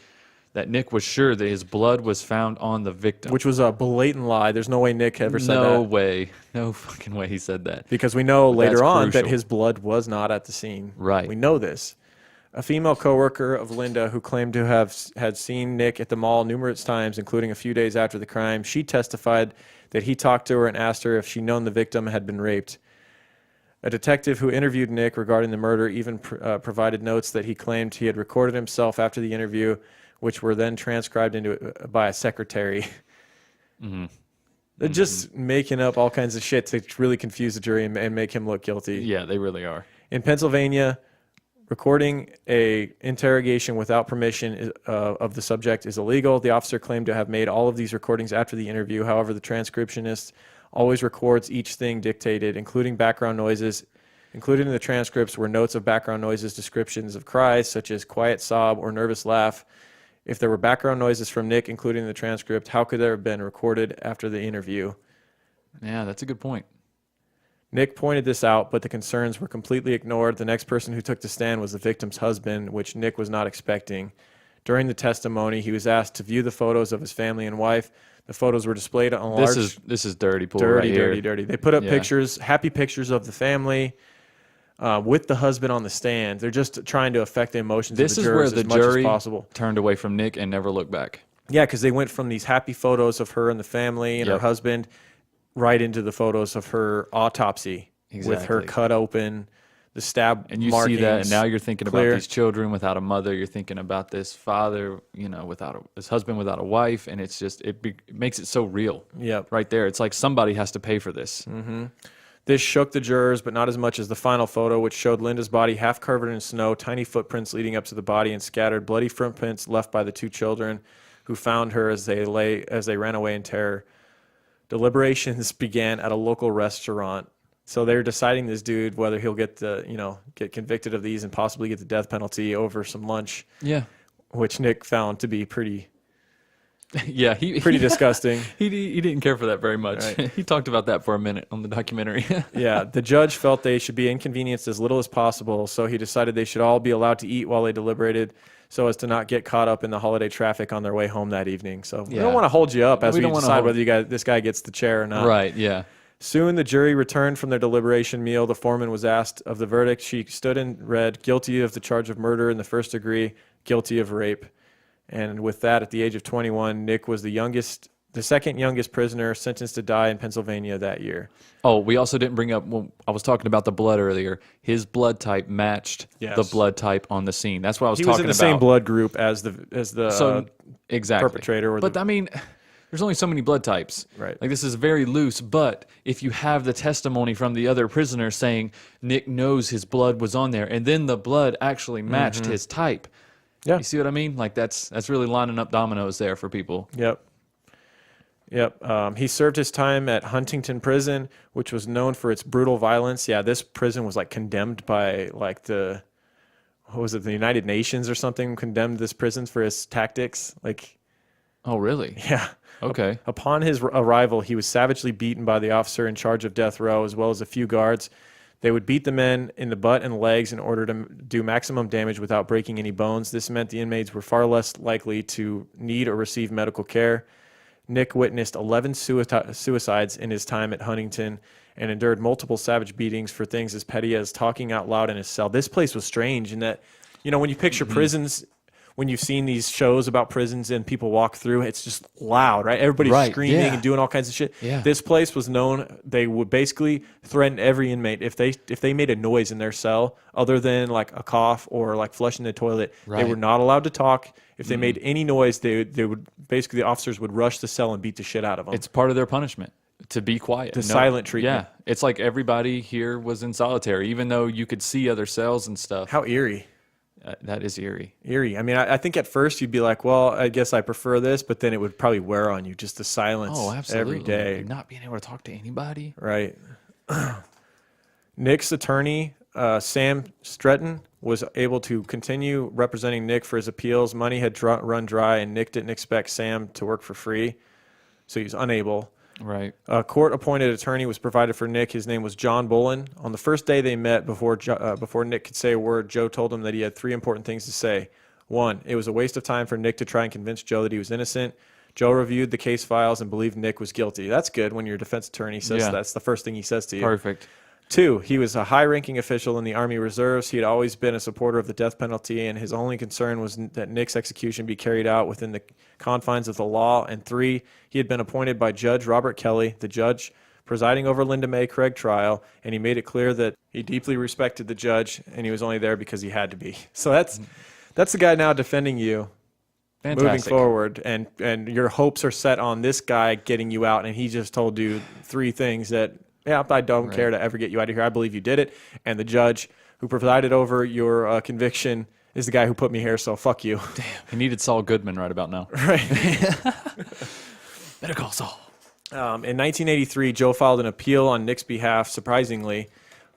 that Nick was sure that his blood was found on the victim. Which was a blatant lie. There's no way Nick ever said that. No way. No fucking way he said that. Because we know later on crucial. that his blood was not at the scene. Right. We know this. A female coworker of Linda who claimed to had seen Nick at the mall numerous times, including a few days after the crime, she testified that he talked to her and asked her if she'd known the victim had been raped. A detective who interviewed Nick regarding the murder even provided notes that he claimed he had recorded himself after the interview, which were then transcribed by a secretary. Mm-hmm. They're just making up all kinds of shit to really confuse the jury and make him look guilty. Yeah, they really are. In Pennsylvania, recording a interrogation without permission of the subject is illegal. The officer claimed to have made all of these recordings after the interview. However, the transcriptionist always records each thing dictated, including background noises. Included in the transcripts were notes of background noises, descriptions of cries, such as quiet sob or nervous laugh. If there were background noises from Nick included in the transcript, how could there have been recorded after the interview? Yeah, that's a good point. Nick pointed this out, but the concerns were completely ignored. The next person who took the stand was the victim's husband, which Nick was not expecting. During the testimony, he was asked to view the photos of his family and wife. The photos were displayed on a large... This is dirty pool right here. Dirty. They put up pictures, happy pictures of the family with the husband on the stand. They're just trying to affect the emotions of the jurors as much as possible. Turned away from Nick and never looked back. Yeah, because they went from these happy photos of her and the family and her husband right into the photos of her autopsy with her cut open, the stab and you markings, see that, and now you're thinking clear. about these children without a mother. You're thinking about this father, without his husband without a wife, and it's just it makes it so real. Yep, right there. It's like somebody has to pay for this. Mm-hmm. This shook the jurors, but not as much as the final photo, which showed Linda's body half covered in snow, tiny footprints leading up to the body, and scattered bloody footprints left by the two children who found her as they ran away in terror. Deliberations began at a local restaurant. So they're deciding this dude whether he'll get get convicted of these and possibly get the death penalty over some lunch. Yeah, which Nick found to be pretty. Yeah, pretty disgusting. He didn't care for that very much. Right. He talked about that for a minute on the documentary. Yeah, the judge felt they should be inconvenienced as little as possible, so he decided they should all be allowed to eat while they deliberated, so as to not get caught up in the holiday traffic on their way home that evening. So we don't want to hold you up as we decide whether this guy gets the chair or not. Right. Yeah. Soon the jury returned from their deliberation meal. The foreman was asked of the verdict. She stood and read, guilty of the charge of murder in the first degree, guilty of rape. And with that, at the age of 21, Nick was the second youngest prisoner sentenced to die in Pennsylvania that year. Oh, we also didn't bring up, when I was talking about the blood earlier, his blood type matched the blood type on the scene. That's what I was talking about. He was in the same blood group as the exactly. perpetrator. But I mean, there's only so many blood types. Right. Like, this is very loose, but if you have the testimony from the other prisoner saying Nick knows his blood was on there, and then the blood actually matched his type. Yeah. You see what I mean? Like, that's really lining up dominoes there for people. Yep. He served his time at Huntington Prison, which was known for its brutal violence. Yeah, this prison was like condemned by the United Nations or something, condemned this prison for its tactics. Like, oh, really? Yeah. Okay. Upon his arrival, he was savagely beaten by the officer in charge of death row, as well as a few guards. They would beat the men in the butt and legs in order to do maximum damage without breaking any bones. This meant the inmates were far less likely to need or receive medical care. Nick witnessed 11 suicides in his time at Huntington and endured multiple savage beatings for things as petty as talking out loud in his cell. This place was strange in that, when you picture prisons, when you've seen these shows about prisons and people walk through, it's just loud, right? Everybody's screaming and doing all kinds of shit. Yeah. This place was known, they would basically threaten every inmate. If they made a noise in their cell, other than like a cough or like flushing the toilet, they were not allowed to talk. If they made any noise, they would basically, the officers would rush the cell and beat the shit out of them. It's part of their punishment to be quiet. The silent treatment. Yeah. It's like everybody here was in solitary, even though you could see other cells and stuff. How eerie. That is eerie. Eerie. I mean, I think at first you'd be like, well, I guess I prefer this, but then it would probably wear on you, just the silence every day. And not being able to talk to anybody. Right. Nick's attorney, Sam Stretton, was able to continue representing Nick for his appeals. Money had run dry, and Nick didn't expect Sam to work for free, so he was unable. Right. A court-appointed attorney was provided for Nick. His name was John Bullen. On the first day they met, before Nick could say a word, Joe told him that he had 3 important things to say. 1, it was a waste of time for Nick to try and convince Joe that he was innocent. Joe reviewed the case files and believed Nick was guilty. That's good when your defense attorney says that's the first thing he says to you. Perfect. 2, he was a high-ranking official in the Army Reserves. He had always been a supporter of the death penalty, and his only concern was that Nick's execution be carried out within the confines of the law. And 3, he had been appointed by Judge Robert Kelly, the judge presiding over Linda Mae Craig trial, and he made it clear that he deeply respected the judge, and he was only there because he had to be. So that's the guy now defending you. Fantastic. Moving forward, and your hopes are set on this guy getting you out, and he just told you 3 things that, I don't care to ever get you out of here. I believe you did it, and the judge who presided over your conviction is the guy who put me here, so fuck you. Damn, he needed Saul Goodman right about now. Right. Better call Saul. In 1983, Joe filed an appeal on Nick's behalf, surprisingly,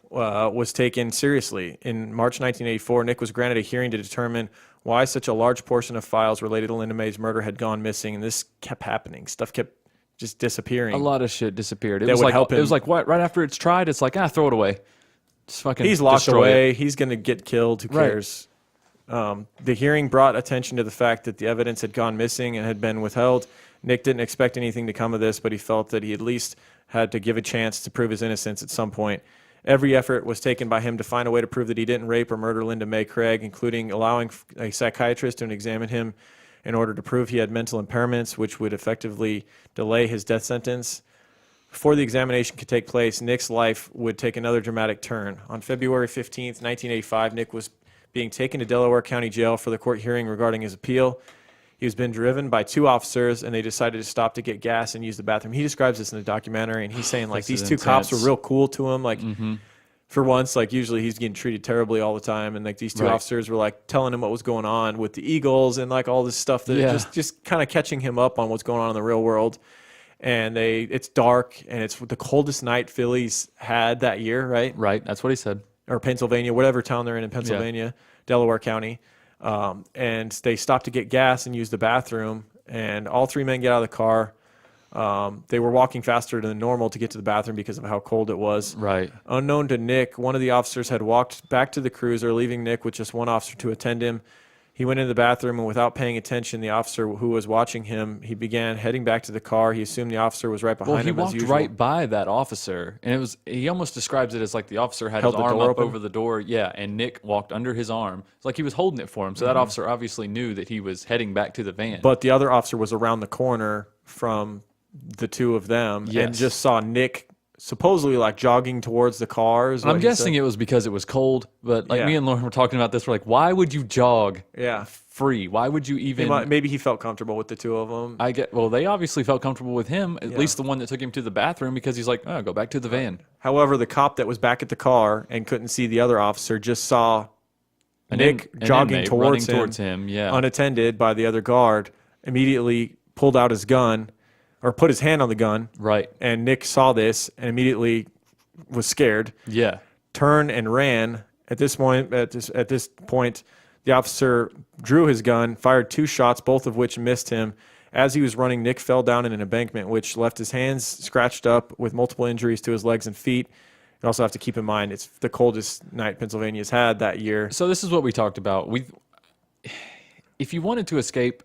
was taken seriously. In March 1984, Nick was granted a hearing to determine why such a large portion of files related to Linda Mae's murder had gone missing, and this kept happening. Stuff kept just disappearing. A lot of shit disappeared. It That was would like help him. It was like what? Right after it's tried, it's like throw it away. Just fucking. He's locked destroy away. it. He's going to get killed. Who Right. cares? The hearing brought attention to the fact that the evidence had gone missing and had been withheld. Nick didn't expect anything to come of this, but he felt that he at least had to give a chance to prove his innocence at some point. Every effort was taken by him to find a way to prove that he didn't rape or murder Linda Mae Craig, including allowing a psychiatrist to examine him in order to prove he had mental impairments, which would effectively delay his death sentence. Before the examination could take place, Nick's life would take another dramatic turn. On February 15th, 1985, Nick was being taken to Delaware County Jail for the court hearing regarding his appeal. He was being driven by 2 officers, and they decided to stop to get gas and use the bathroom. He describes this in the documentary, and he's saying, like, these 2 cops were real cool to him. Like, for once, like, usually he's getting treated terribly all the time, and, like, these 2 officers were, like, telling him what was going on with the Eagles and, like, all this stuff that just kind of catching him up on what's going on in the real world. And it's dark, and it's the coldest night Philly's had that year, right? Right. That's what he said. Or Pennsylvania, whatever town they're in Pennsylvania, Delaware County. And they stopped to get gas and use the bathroom, and all 3 men get out of the car. They were walking faster than normal to get to the bathroom because of how cold it was. Right. Unknown to Nick, one of the officers had walked back to the cruiser, leaving Nick with just 1 officer to attend him. He went into the bathroom, and without paying attention, the officer who was watching him, he began heading back to the car. He assumed the officer was right behind him as usual. He walked right by that officer, and he almost describes it as like the officer had Held his the arm door up open? over the door. Yeah, and Nick walked under his arm. It's like he was holding it for him. So that officer obviously knew that he was heading back to the van. But the other officer was around the corner from the 2 of them and just saw Nick supposedly like jogging towards the cars. I'm guessing it was because it was cold, but like me and Lauren were talking about this. We're like, why would you jog free? Why would you even... Maybe he felt comfortable with the 2 of them. Well, they obviously felt comfortable with him, at least the one that took him to the bathroom, because he's like, go back to the van. However, the cop that was back at the car and couldn't see the other officer just saw Nick jogging towards him unattended by the other guard, immediately pulled out his gun or put his hand on the gun. Right. And Nick saw this and immediately was scared. Yeah. Turned and ran. At this point, the officer drew his gun, fired 2 shots, both of which missed him. As he was running, Nick fell down in an embankment, which left his hands scratched up with multiple injuries to his legs and feet. You also have to keep in mind it's the coldest night Pennsylvania's had that year. So this is what we talked about. If you wanted to escape,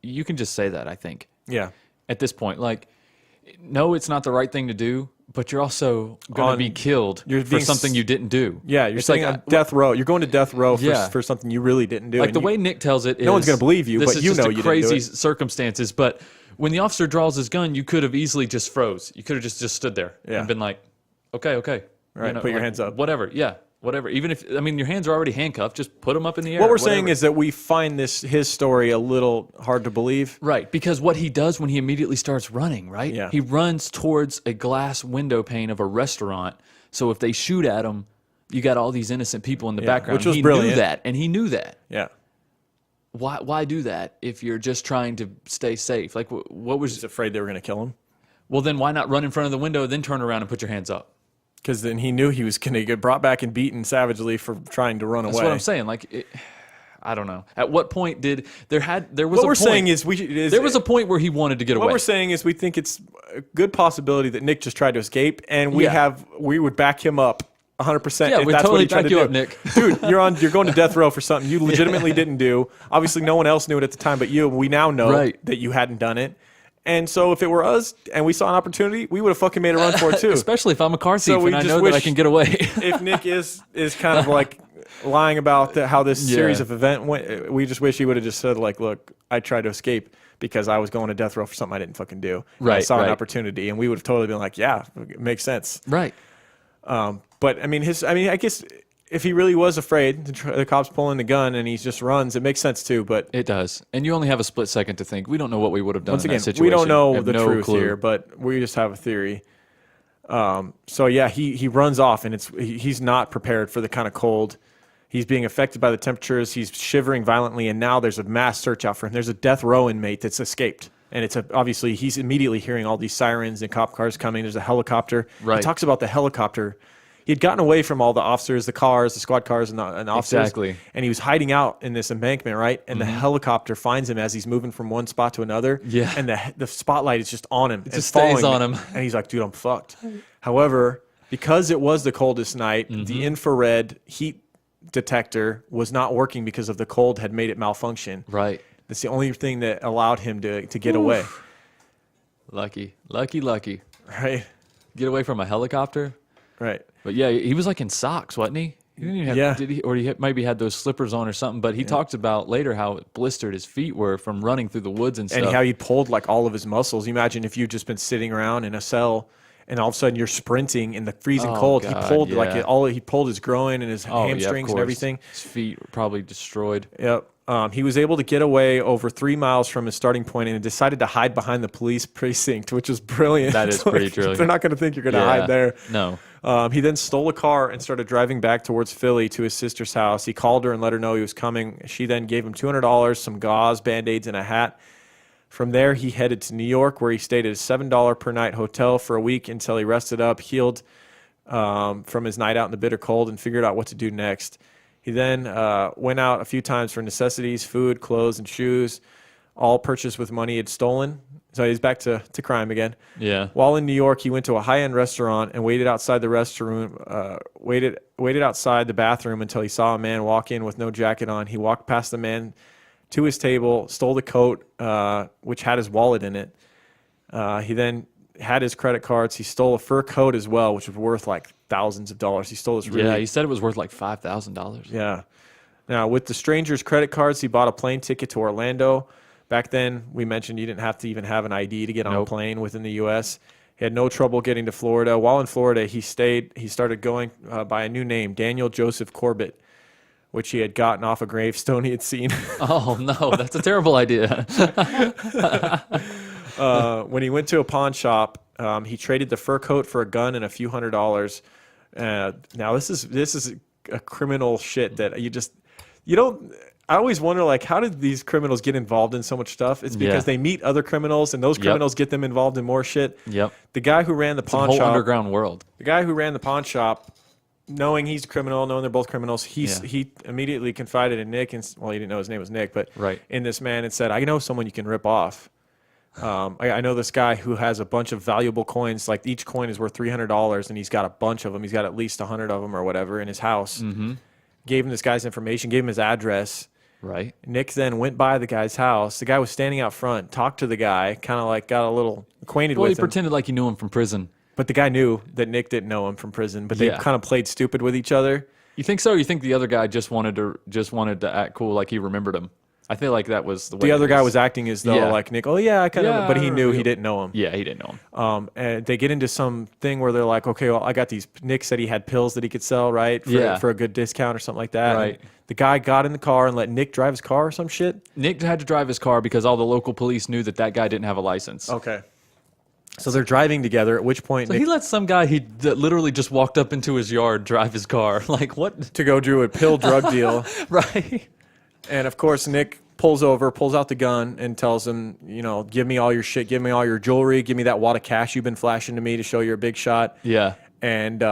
you can just say that, I think. Yeah. At this point, like, no, it's not the right thing to do, but you're also going to be killed for something you didn't do. Yeah, you're saying on death row. You're going to death row for something you really didn't do. Like the way Nick tells it is... No one's going to believe you, but you know you didn't do it. Crazy circumstances, but when the officer draws his gun, you could have easily just froze. You could have just stood there and been like, okay. Right, put your hands up. Whatever, whatever. Even if, your hands are already handcuffed, just put them up in the air. What we're saying is that we find his story a little hard to believe. Right, because what he does when he immediately starts running, right? Yeah. He runs towards a glass window pane of a restaurant, so if they shoot at him, You got all these innocent people in the background. Which was he brilliant. knew that, and he knew that. Yeah. Why do that if you're just trying to stay safe? Like, what was... He's afraid they were going to kill him. Well, then why not run in front of the window, then turn around and put your hands up? Because then he knew he was going to get brought back and beaten savagely for trying to run away. That's what I'm saying. Like, I don't know. At what point did... There was what a we're point, saying is there was a point where he wanted to get away. What we're saying is we think it's a good possibility that Nick just tried to escape, and we would back him up 100%. Yeah, if we that's totally what he tried back to you do. up, Nick. Dude, you're going to death row for something you legitimately didn't do. Obviously, no one else knew it at the time but you. We now know that you hadn't done it. And so if it were us and we saw an opportunity, we would have fucking made a run for it too. Especially if I'm a car thief and I know that I can get away. If Nick is kind of like lying about how this series of event went, we just wish he would have just said, like, look, I tried to escape because I was going to death row for something I didn't fucking do. Right, I saw an opportunity, and we would have totally been like, yeah, it makes sense. Right. But I mean, I guess if he really was afraid, the cops pulling the gun and he just runs, it makes sense too. But it does, and you only have a split second to think. We don't know what we would have done. Once in again, that situation. we don't know have the no truth clue. here, but we just have a theory. So yeah, he runs off, and he's not prepared for the kind of cold. He's being affected by the temperatures. He's shivering violently, and now there's a mass search out for him. There's a death row inmate that's escaped. And obviously he's immediately hearing all these sirens and cop cars coming. There's a helicopter. Right. He talks about the helicopter. He had gotten away from all the officers, the cars, the squad cars, and the officers. Exactly. And he was hiding out in this embankment, right? And the helicopter finds him as he's moving from one spot to another. Yeah. And the spotlight is just on him. It just stays on him. And he's like, dude, I'm fucked. However, because it was the coldest night, the infrared heat detector was not working because of the cold had made it malfunction. Right. That's the only thing that allowed him to get away. Lucky. Right. Get away from a helicopter. Right. But yeah, he was like in socks, wasn't he? He didn't even have, did he? Or he maybe had those slippers on or something. But he talked about later how blistered his feet were from running through the woods and stuff. And how he pulled like all of his muscles. You imagine if you'd just been sitting around in a cell and all of a sudden you're sprinting in the freezing cold. God, he pulled he pulled his groin and his hamstrings and everything. His feet were probably destroyed. Yep. He was able to get away over 3 miles from his starting point and decided to hide behind the police precinct, which is brilliant. That is pretty brilliant. They're not going to think you're going to hide there. No. He then stole a car and started driving back towards Philly to his sister's house. He called her and let her know he was coming. She then gave him $200, some gauze, Band-Aids, and a hat. From there, he headed to New York, where he stayed at a $7 per night hotel for a week until he rested up, healed from his night out in the bitter cold, and figured out what to do next. He then went out a few times for necessities, food, clothes, and shoes, all purchased with money he had stolen. So he's back to crime again. Yeah. While in New York, he went to a high-end restaurant and waited outside the restroom, waited outside the bathroom until he saw a man walk in with no jacket on. He walked past the man to his table, stole the coat, which had his wallet in it. He then had his credit cards. He stole a fur coat as well, which was worth like thousands of dollars. He stole this really... Yeah, he said it was worth like $5,000. Yeah. Now, with the stranger's credit cards, he bought a plane ticket to Orlando. Back then, we mentioned you didn't have to even have an ID to get on a plane within the U.S. He had no trouble getting to Florida. While in Florida, he started going by a new name, Daniel Joseph Corbett, which he had gotten off a gravestone he had seen. Oh, no, that's a terrible idea. When he went to a pawn shop, he traded the fur coat for a gun and a few $100s. Now, this is a criminal shit that you don't... I always wonder, like, how did these criminals get involved in so much stuff? It's because they meet other criminals, and those criminals get them involved in more shit. Yep. The guy who ran the pawn whole shop... underground world. The guy who ran the pawn shop, knowing he's a criminal, knowing they're both criminals, he immediately confided in Nick, and well, he didn't know his name was Nick, but in this man and said, I know someone you can rip off. I know this guy who has a bunch of valuable coins, like each coin is worth $300, and he's got a bunch of them. He's got at least 100 of them or whatever in his house. Mm-hmm. Gave him this guy's information, gave him his address. Right. Nick then went by the guy's house. The guy was standing out front, talked to the guy, kind of like got a little acquainted with him. Well, he pretended like he knew him from prison. But the guy knew that Nick didn't know him from prison, but they kind of played stupid with each other. You think so? Or you think the other guy just wanted to act cool, like he remembered him? I feel like that was the way. The other guy was acting as though like Nick, I kind of, but he knew he didn't know him. Yeah, he didn't know him. And they get into some thing where they're like, okay, well, I got these. Nick said he had pills that he could sell, right? For a good discount or something like that. Right. And the guy got in the car and let Nick drive his car or some shit. Nick had to drive his car because all the local police knew that guy didn't have a license. Okay. So they're driving together, at which point So he let some guy that literally just walked up into his yard drive his car. Like, what? to go do a pill drug deal. Right. And of course, Nick pulls out the gun and tells him, give me all your shit, give me all your jewelry, give me that wad of cash you've been flashing to me to show you're a big shot. Yeah. And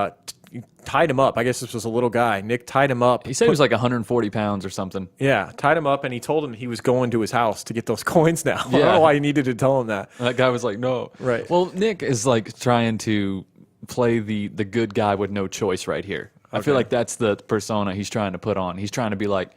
tied him up. I guess this was a little guy. Nick tied him up. He said he was like 140 pounds or something. Yeah, tied him up, and he told him he was going to his house to get those coins now. Yeah. I don't know why he needed to tell him that. That guy was like, no. Right. Well, Nick is like trying to play the good guy with no choice right here. I feel like that's the persona he's trying to put on. He's trying to be like,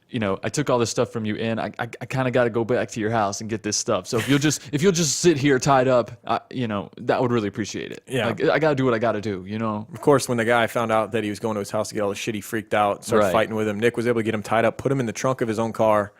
I took all this stuff from you, and I kind of got to go back to your house and get this stuff. So if you'll just sit here tied up, that would really appreciate it. Yeah. Like, I got to do what I got to do. Of course, when the guy found out that he was going to his house to get all the shit, he freaked out, started fighting with him. Nick was able to get him tied up, put him in the trunk of his own car,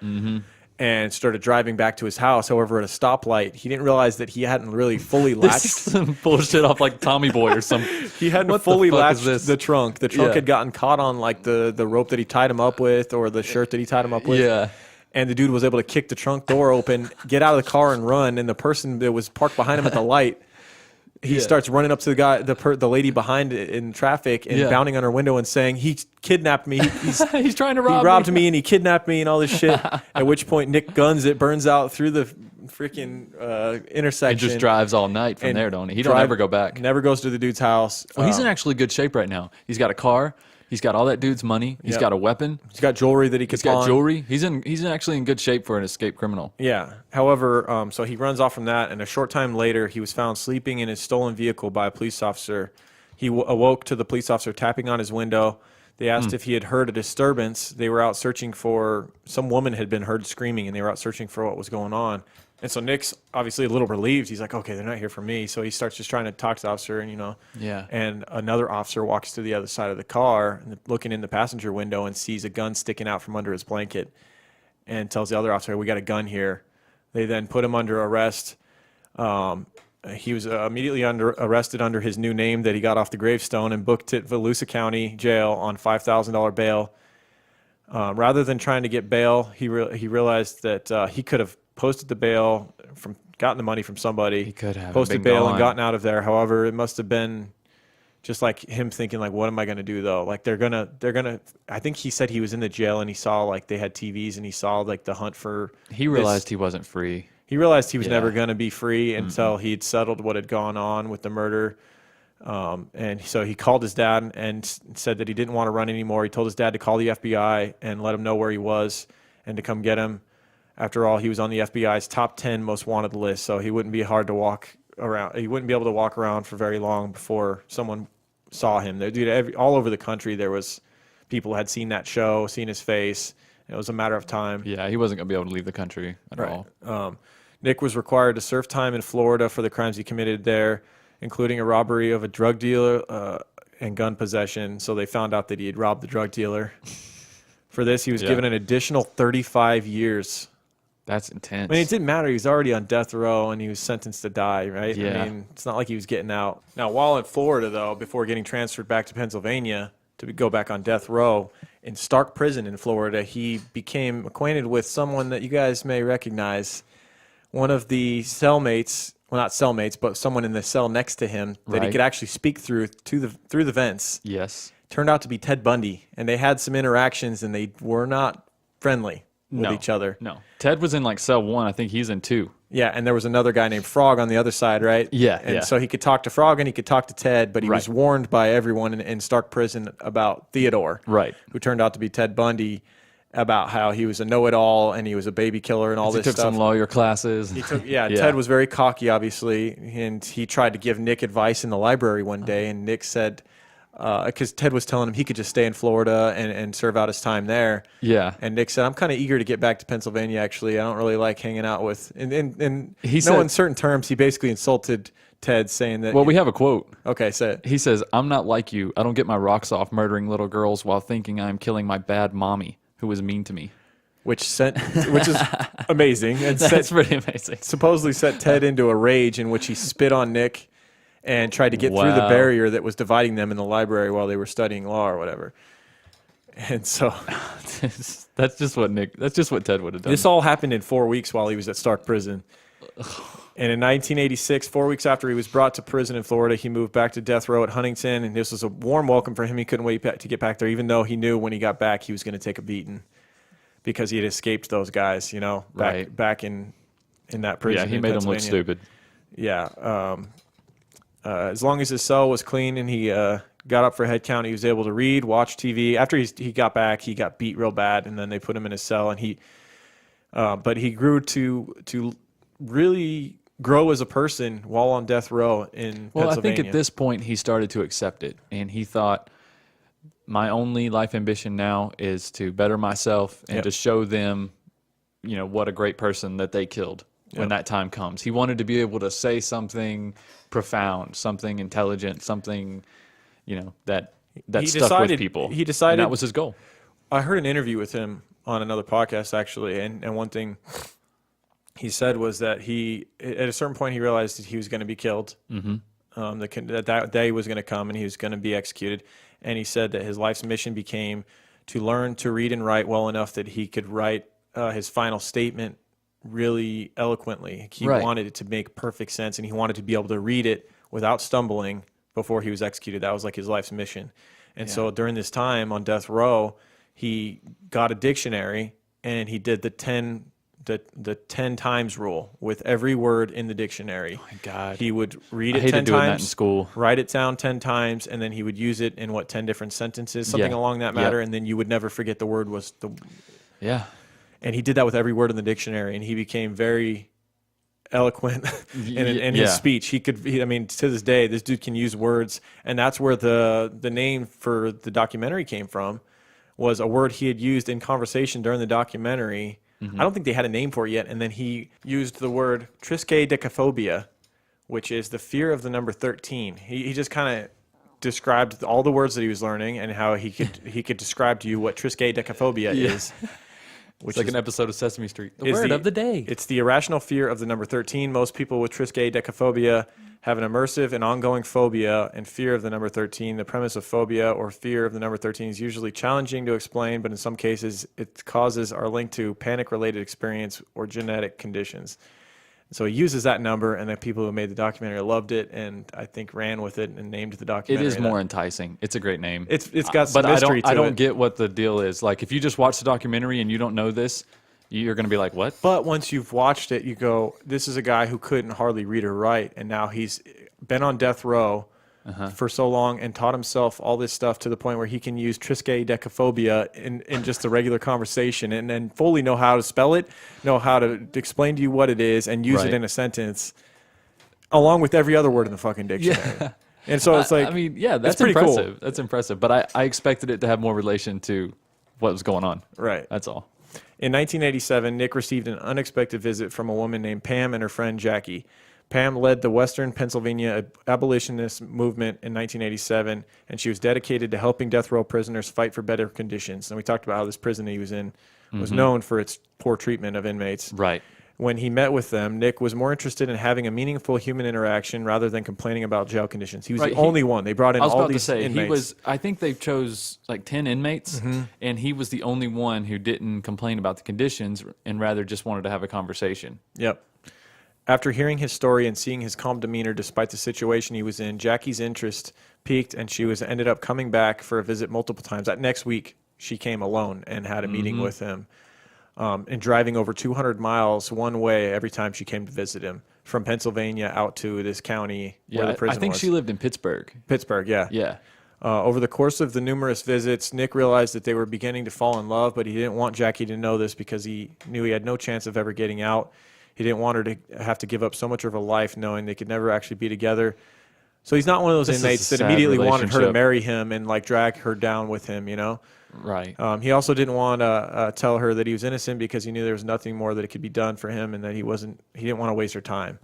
and started driving back to his house. However, at a stoplight, he didn't realize that he hadn't really fully latched. This is some bullshit off like Tommy Boy or something. He hadn't fully latched the trunk. The trunk had gotten caught on like the rope that he tied him up with, or the shirt that he tied him up with. Yeah. And the dude was able to kick the trunk door open, get out of the car and run. And the person that was parked behind him at the light, he starts running up to the guy, the lady behind in traffic, and pounding on her window and saying, he kidnapped me. He's trying to rob me. He robbed me and he kidnapped me and all this shit. At which point Nick guns it, burns out through the freaking intersection. And just drives all night from there, don't he? He don't ever go back. Never goes to the dude's house. Well, he's in actually good shape right now. He's got a car. He's got all that dude's money. He's got a weapon. He's got jewelry that he could pawn. He's got jewelry. He's actually in good shape for an escaped criminal. Yeah. However, so he runs off from that, and a short time later, he was found sleeping in his stolen vehicle by a police officer. He awoke to the police officer tapping on his window. They asked if he had heard a disturbance. They were out searching for some woman had been heard screaming, and they were out searching for what was going on. And so Nick's obviously a little relieved. He's like, okay, they're not here for me. So he starts just trying to talk to the officer, and and another officer walks to the other side of the car, and looking in the passenger window, and sees a gun sticking out from under his blanket, and tells the other officer, hey, we got a gun here. They then put him under arrest. He was immediately arrested under his new name that he got off the gravestone, and booked at Volusia County Jail on $5,000 bail. Rather than trying to get bail, he realized that he could have posted the bail, gotten the money from somebody. He could have posted bail and gotten out of there. However, it must have been just like him thinking, like, what am I going to do though? Like they're gonna. I think he said he was in the jail and he saw like they had TVs and he saw like the hunt for. He realized he wasn't free. He realized he was never going to be free until he'd settled what had gone on with the murder. And so he called his dad and said that he didn't want to run anymore. He told his dad to call the FBI and let him know where he was and to come get him. After all, he was on the FBI's top 10 most wanted list, so he wouldn't be hard to walk around. He wouldn't be able to walk around for very long before someone saw him. Dude, all over the country, there was people who had seen that show, seen his face. It was a matter of time. Yeah, he wasn't going to be able to leave the country at all. Nick was required to serve time in Florida for the crimes he committed there, including a robbery of a drug dealer and gun possession. So they found out that he had robbed the drug dealer. For this, he was given an additional 35 years. That's intense. I mean, it didn't matter. He was already on death row, and he was sentenced to die, right? Yeah. I mean, it's not like he was getting out. Now, while in Florida, though, before getting transferred back to Pennsylvania to go back on death row, in Stark Prison in Florida, he became acquainted with someone that you guys may recognize. One of the cellmates, well, not cellmates, but someone in the cell next to him that he could actually speak through the vents. Yes. Turned out to be Ted Bundy, and they had some interactions, and they were not friendly with each other. No. Ted was in like cell 1. I think he's in 2. Yeah, and there was another guy named Frog on the other side, right? Yeah. And so he could talk to Frog and he could talk to Ted, but he was warned by everyone in Stark Prison about Theodore, who turned out to be Ted Bundy, about how he was a know-it-all and he was a baby killer and all this stuff. He took some lawyer classes. Ted was very cocky, obviously, and he tried to give Nick advice in the library one day, and Nick said, because Ted was telling him he could just stay in Florida and serve out his time there. Yeah. And Nick said, I'm kind of eager to get back to Pennsylvania, actually. I don't really like hanging out with... And he said, in certain terms, he basically insulted Ted, saying that... Well, we have a quote. Okay, say it. He says, I'm not like you. I don't get my rocks off murdering little girls while thinking I'm killing my bad mommy, who was mean to me. Which is amazing. And That's pretty amazing. Supposedly set Ted into a rage in which he spit on Nick and tried to get through the barrier that was dividing them in the library while they were studying law or whatever. And so that's just what Ted would have done. This all happened in 4 weeks while he was at Stark Prison. And in 1986, 4 weeks after he was brought to prison in Florida, he moved back to death row at Huntington, and this was a warm welcome for him. He couldn't wait to get back there, even though he knew when he got back he was going to take a beating because he had escaped those guys, back in that prison. Yeah, he made them look stupid. Yeah. As long as his cell was clean and he got up for head count, he was able to read, watch TV. After he got back, he got beat real bad, and then they put him in his cell, and but he grew to really grow as a person while on death row in Pennsylvania. I think at this point he started to accept it, and he thought, my only life ambition now is to better myself and to show them, what a great person that they killed when that time comes. He wanted to be able to say something profound, something intelligent, something, that stuck with people. He decided, and that was his goal. I heard an interview with him on another podcast, actually, and one thing he said was that at a certain point, he realized that he was going to be killed. Mm-hmm. That day was going to come, and he was going to be executed. And he said that his life's mission became to learn to read and write well enough that he could write his final statement really eloquently. He wanted it to make perfect sense, and he wanted to be able to read it without stumbling before he was executed. That was like his life's mission. And so during this time on death row, he got a dictionary, and he did the 10 times rule with every word in the dictionary. Oh my God. He would read it 10 I hated doing times, that in school. write it down 10 times, and then he would use it in 10 different sentences, something along that matter, and then you would never forget the word was the... Yeah. And he did that with every word in the dictionary, and he became very eloquent in his speech. To this day, this dude can use words, and that's where the name for the documentary came from, was a word he had used in conversation during the documentary. I don't think they had a name for it yet, and then he used the word Triskaidekaphobia, which is the fear of the number 13. He just kind of described all the words that he was learning and how he could describe to you what Triskaidekaphobia is. Which is like an episode of Sesame Street. The word of the day. It's the irrational fear of the number 13. Most people with Triskaidekaphobia have an immersive and ongoing phobia and fear of the number 13. The premise of phobia or fear of the number 13 is usually challenging to explain, but in some cases, its causes are linked to panic-related experience or genetic conditions. So he uses that number, and the people who made the documentary loved it, and I think ran with it and named the documentary. It is more enticing. It's a great name. It's got some mystery to it. I don't get what the deal is. Like, if you just watch the documentary and you don't know this, you're going to be like, what? But once you've watched it, you go, this is a guy who couldn't hardly read or write, and now he's been on death row for so long and taught himself all this stuff to the point where he can use Triskaidekaphobia in just a regular conversation and then fully know how to spell it, know how to explain to you what it is, and use it in a sentence along with every other word in the fucking dictionary. Yeah. And so it's like, that's pretty impressive. Cool. That's impressive. But I expected it to have more relation to what was going on. Right. That's all. In 1987, Nick received an unexpected visit from a woman named Pam and her friend Jackie. Pam led the Western Pennsylvania abolitionist movement in 1987, and she was dedicated to helping death row prisoners fight for better conditions. And we talked about how this prison he was in was known for its poor treatment of inmates. Right. When he met with them, Nick was more interested in having a meaningful human interaction rather than complaining about jail conditions. He was the only one. They brought in all these inmates. I think they chose like 10 inmates, and he was the only one who didn't complain about the conditions and rather just wanted to have a conversation. Yep. After hearing his story and seeing his calm demeanor despite the situation he was in, Jackie's interest peaked, and she ended up coming back for a visit multiple times. That next week, she came alone and had a meeting with him, and driving over 200 miles one way every time she came to visit him, from Pennsylvania out to this county where the prison was. I think she lived in Pittsburgh. Pittsburgh, yeah. Yeah. Over the course of the numerous visits, Nick realized that they were beginning to fall in love, but he didn't want Jackie to know this because he knew he had no chance of ever getting out. He didn't want her to have to give up so much of her life knowing they could never actually be together. So he's not one of those inmates that immediately wanted her to marry him and like drag her down with him, Right. He also didn't want to tell her that he was innocent because he knew there was nothing more that could be done for him and that he didn't want to waste her time.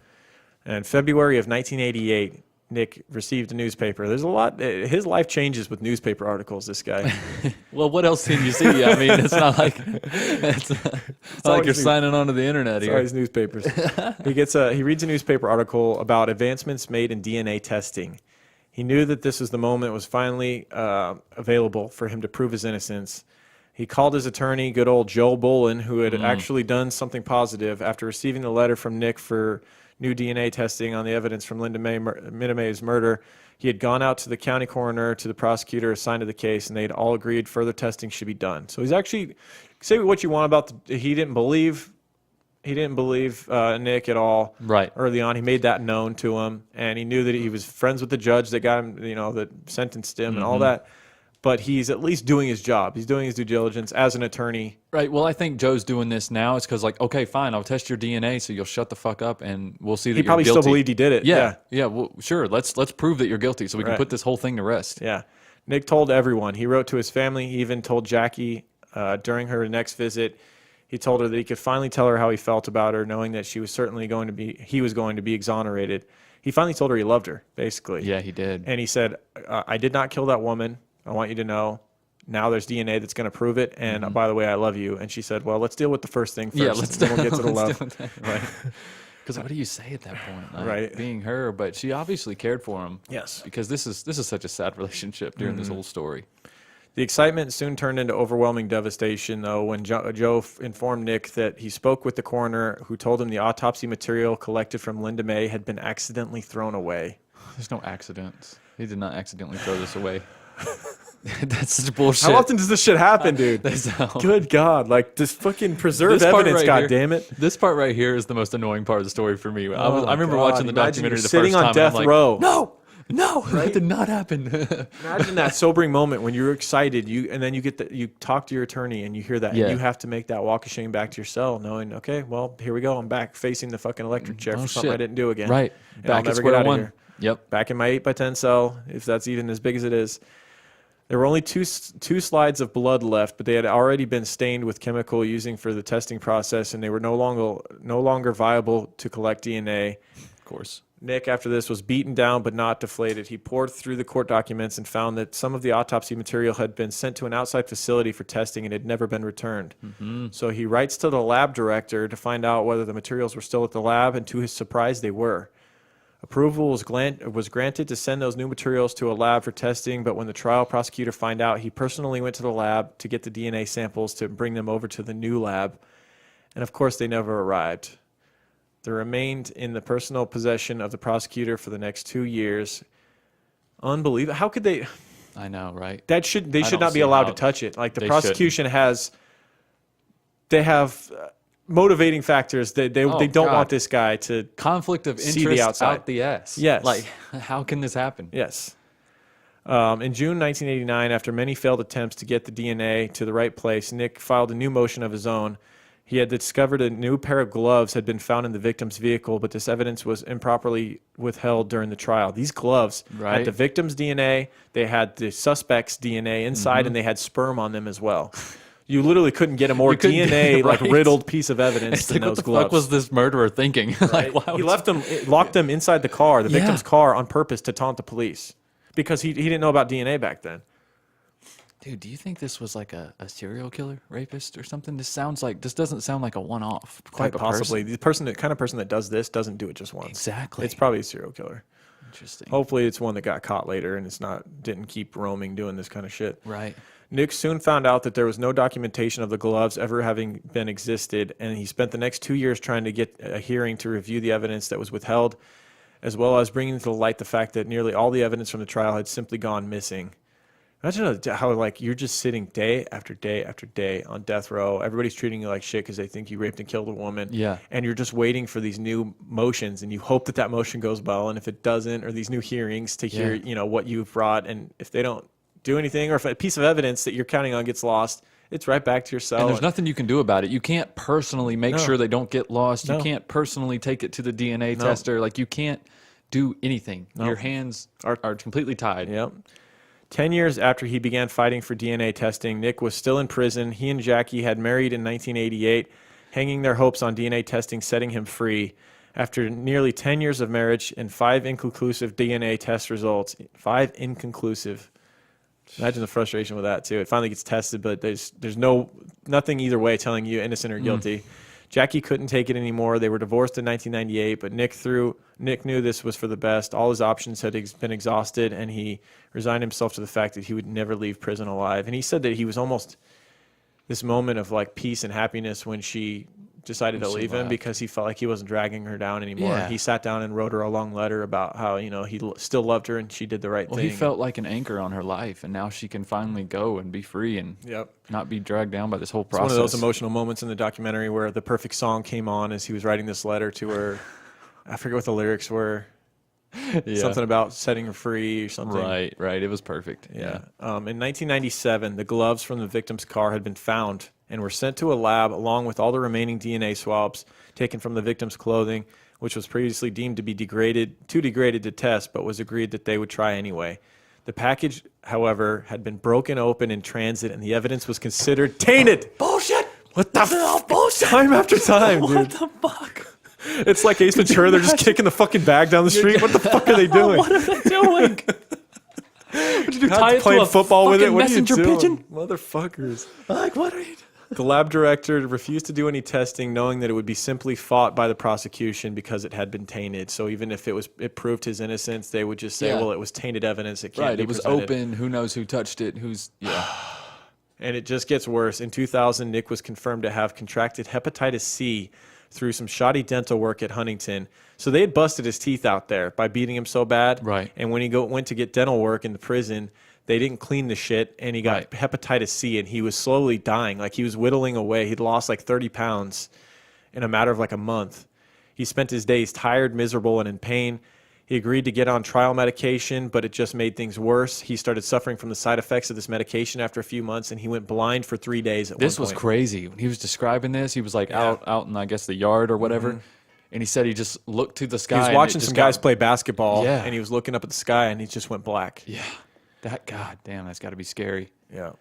And in February of 1988, Nick received a newspaper. There's a lot. His life changes with newspaper articles, this guy. Well, what else can you see? I mean, it's not like you're signing on to the internet here. It's always newspapers. He reads a newspaper article about advancements made in DNA testing. He knew that this was the moment it was finally available for him to prove his innocence. He called his attorney, good old Joe Bolin, who had actually done something positive after receiving the letter from Nick for new DNA testing on the evidence from Linda May's murder. He had gone out to the county coroner, to the prosecutor assigned to the case, and they'd all agreed further testing should be done. So he's actually, say what you want about he didn't believe Nick at all. Right. Early on, he made that known to him, and he knew that he was friends with the judge that got him, that sentenced him and all that. But he's at least doing his job. He's doing his due diligence as an attorney. Right. Well, I think Joe's doing this now. It's because, like, okay, fine, I'll test your DNA, so you'll shut the fuck up, and we'll see that He probably you're guilty. still believed he did it. Yeah. Well, sure. Let's prove that you're guilty, so we can put this whole thing to rest. Yeah. Nick told everyone. He wrote to his family. He even told Jackie during her next visit. He told her that he could finally tell her how he felt about her, knowing that he was going to be exonerated. He finally told her he loved her, basically. Yeah, he did. And he said, I did not kill that woman. I want you to know. Now there's DNA that's going to prove it. And by the way, I love you. And she said, well, let's deal with the first thing first. Yeah, let's then we'll get to the love. Right. Because what do you say at that point? Like, right. Being her, but she obviously cared for him. Yes. Because this is such a sad relationship during this whole story. The excitement soon turned into overwhelming devastation, though, when Joe informed Nick that he spoke with the coroner, who told him the autopsy material collected from Linda May had been accidentally thrown away. There's no accidents. He did not accidentally throw this away. That's such bullshit. How often does this shit happen, dude? Good God. Like, this fucking preserved evidence, right God damn it. This part right here is the most annoying part of the story for me. I remember watching the documentary the first sitting time. on death row. No, Right? that did not happen. Imagine that sobering moment when you're excited, and then you talk to your attorney and you hear that, and you have to make that walk of shame back to your cell, knowing, okay, well, here we go. I'm back facing the fucking electric chair for something I didn't do again. Right. And Back I'll at never square get out one. of here. Yep. Back in my 8x10 cell, if that's even as big as it is. There were only two slides of blood left, but they had already been stained with chemical using for the testing process, and they were no longer viable to collect DNA. Of course. Nick, after this, was beaten down but not deflated. He poured through the court documents and found that some of the autopsy material had been sent to an outside facility for testing and had never been returned. So he writes to the lab director to find out whether the materials were still at the lab, and to his surprise, they were. Approval was granted to send those new materials to a lab for testing, but when the trial prosecutor found out, he personally went to the lab to get the DNA samples to bring them over to the new lab. And of course, they never arrived. They remained in the personal possession of the prosecutor for the next 2 years. Unbelievable. How could they? I know, right? They should not be allowed to touch it. Like, the prosecution they have motivating factors. They don't want this guy to conflict of see the interest outside. out the ass. Yes. Like, how can this happen? Yes. In June 1989, after many failed attempts to get the DNA to the right place, Nick filed a new motion of his own. He had discovered a new pair of gloves had been found in the victim's vehicle, but this evidence was improperly withheld during the trial. These gloves had the victim's DNA, they had the suspect's DNA inside, and they had sperm on them as well. You literally couldn't get a more DNA riddled piece of evidence than those gloves. What the fuck was this murderer thinking? Right? He locked them inside the car, the victim's car, on purpose to taunt the police because he didn't know about DNA back then. Dude, do you think this was like a serial killer, rapist, or something? This doesn't sound like a one-off. Quite possibly. The kind of person that does this doesn't do it just once. Exactly. It's probably a serial killer. Interesting. Hopefully, it's one that got caught later and didn't keep roaming doing this kind of shit. Right. Nick soon found out that there was no documentation of the gloves ever having been existed, and he spent the next 2 years trying to get a hearing to review the evidence that was withheld, as well as bringing to light the fact that nearly all the evidence from the trial had simply gone missing. Imagine how, like, you're just sitting day after day after day on death row. Everybody's treating you like shit because they think you raped and killed a woman. Yeah. And you're just waiting for these new motions, and you hope that motion goes well. And if it doesn't, or these new hearings to hear, what you've brought, and if they don't do anything, or if a piece of evidence that you're counting on gets lost, it's right back to your cell. And there's nothing you can do about it. You can't personally make sure they don't get lost. You can't personally take it to the DNA tester. Like, you can't do anything. Your hands are completely tied. Yep. 10 years after he began fighting for DNA testing, Nick was still in prison. He and Jackie had married in 1988, hanging their hopes on DNA testing setting him free. After nearly 10 years of marriage and 5 inconclusive DNA test results, 5 inconclusive. Imagine the frustration with that, too. It finally gets tested, but there's nothing either way telling you innocent or guilty. Jackie couldn't take it anymore. They were divorced in 1998, but Nick knew this was for the best. All his options had been exhausted, and he resigned himself to the fact that he would never leave prison alive. And he said that he was almost this moment of, like, peace and happiness when she decided to leave him because he felt like he wasn't dragging her down anymore. Yeah. He sat down and wrote her a long letter about how, he still loved her and she did the right thing. He felt like an anchor on her life, and now she can finally go and be free and not be dragged down by this whole process. It's one of those emotional moments in the documentary where the perfect song came on as he was writing this letter to her. I forget what the lyrics were. Something about setting her free or something. Right. It was perfect. Yeah. In 1997, the gloves from the victim's car had been found and were sent to a lab along with all the remaining DNA swabs taken from the victim's clothing, which was previously deemed to be too degraded to test, but was agreed that they would try anyway. The package, however, had been broken open in transit, and the evidence was considered tainted. Bullshit! What the bullshit? Time after time, dude. What the fuck? It's like Ace Ventura. They're just kicking the fucking bag down the street. What the fuck are they doing? What are they doing? Would you tie it playing to a football with it? What messenger are you doing? pigeon? Motherfuckers. Like, what are you doing? The lab director refused to do any testing, knowing that it would be simply fought by the prosecution because it had been tainted. So even if it proved his innocence, they would just say, well, it was tainted evidence. It can't be it was presented. open. Who knows who touched it? And it just gets worse. In 2000, Nick was confirmed to have contracted hepatitis C through some shoddy dental work at Huntington. So they had busted his teeth out there by beating him so bad. Right. And when he went to get dental work in the prison, they didn't clean the shit, and he got hepatitis C, and he was slowly dying. Like, he was whittling away. He'd lost like 30 pounds in a matter of like a month. He spent his days tired, miserable, and in pain. He agreed to get on trial medication, but it just made things worse. He started suffering from the side effects of this medication after a few months, and he went blind for 3 days at one point. This was crazy. When he was describing this, he was like out in, I guess, the yard or whatever, and he said he just looked to the sky. He was watching some guys play basketball, Yeah. and he was looking up at the sky, and he just went black. Yeah. God damn, that's got to be scary. Yeah.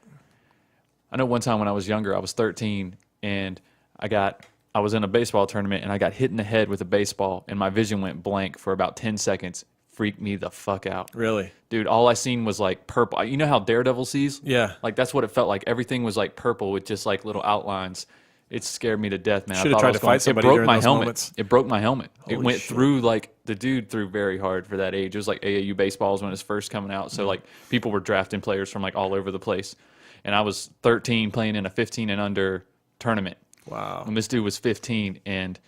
I know one time when I was younger, I was 13, and I was in a baseball tournament, and I got hit in the head with a baseball, and my vision went blank for about 10 seconds. Freaked me the fuck out. Really? Dude, all I seen was like purple. You know how Daredevil sees? Yeah. Like, that's what it felt like. Everything was like purple with just like little outlines. It scared me to death, man. Should have tried to fight somebody during those moments. It broke my helmet. It Holy went shit. through, like, the dude threw very hard for that age. It was like AAU baseballs when it was first coming out. So, like, people were drafting players from, like, all over the place. And I was 13 playing in a 15 and under tournament. Wow. And this dude was 15. And,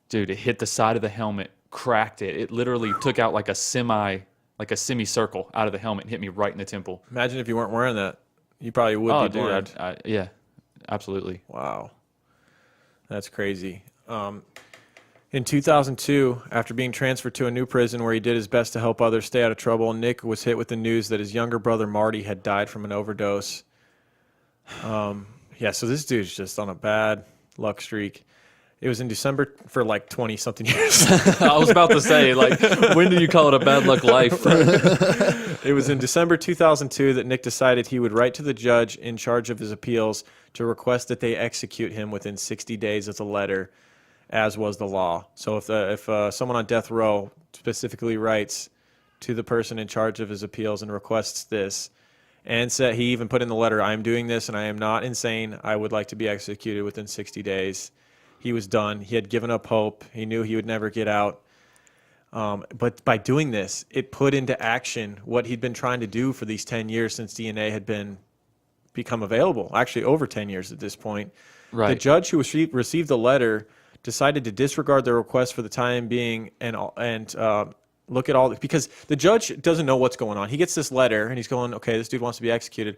dude, it hit the side of the helmet, cracked it. It literally took out like a semicircle out of the helmet and hit me right in the temple. Imagine if you weren't wearing that. You probably would be blind. Yeah, absolutely. Wow. That's crazy. In 2002, after being transferred to a new prison where he did his best to help others stay out of trouble, Nick was hit with the news that his younger brother Marty had died from an overdose. So this dude's just on a bad luck streak. It was in December for like 20-something years. I was about to say, like, when do you call it a bad luck life? It was in December 2002 that Nick decided he would write to the judge in charge of his appeals to request that they execute him within 60 days as a letter, as was the law. So if someone on death row specifically writes to the person in charge of his appeals and requests this, and said, he even put in the letter, I am doing this and I am not insane. I would like to be executed within 60 days. He was done. He had given up hope. He knew he would never get out. But by doing this, it put into action what he'd been trying to do for these 10 years since DNA had become available. Actually, over 10 years at this point. Right. The judge who received the letter decided to disregard the request for the time being and look at all because the judge doesn't know what's going on. He gets this letter and he's going, okay, this dude wants to be executed.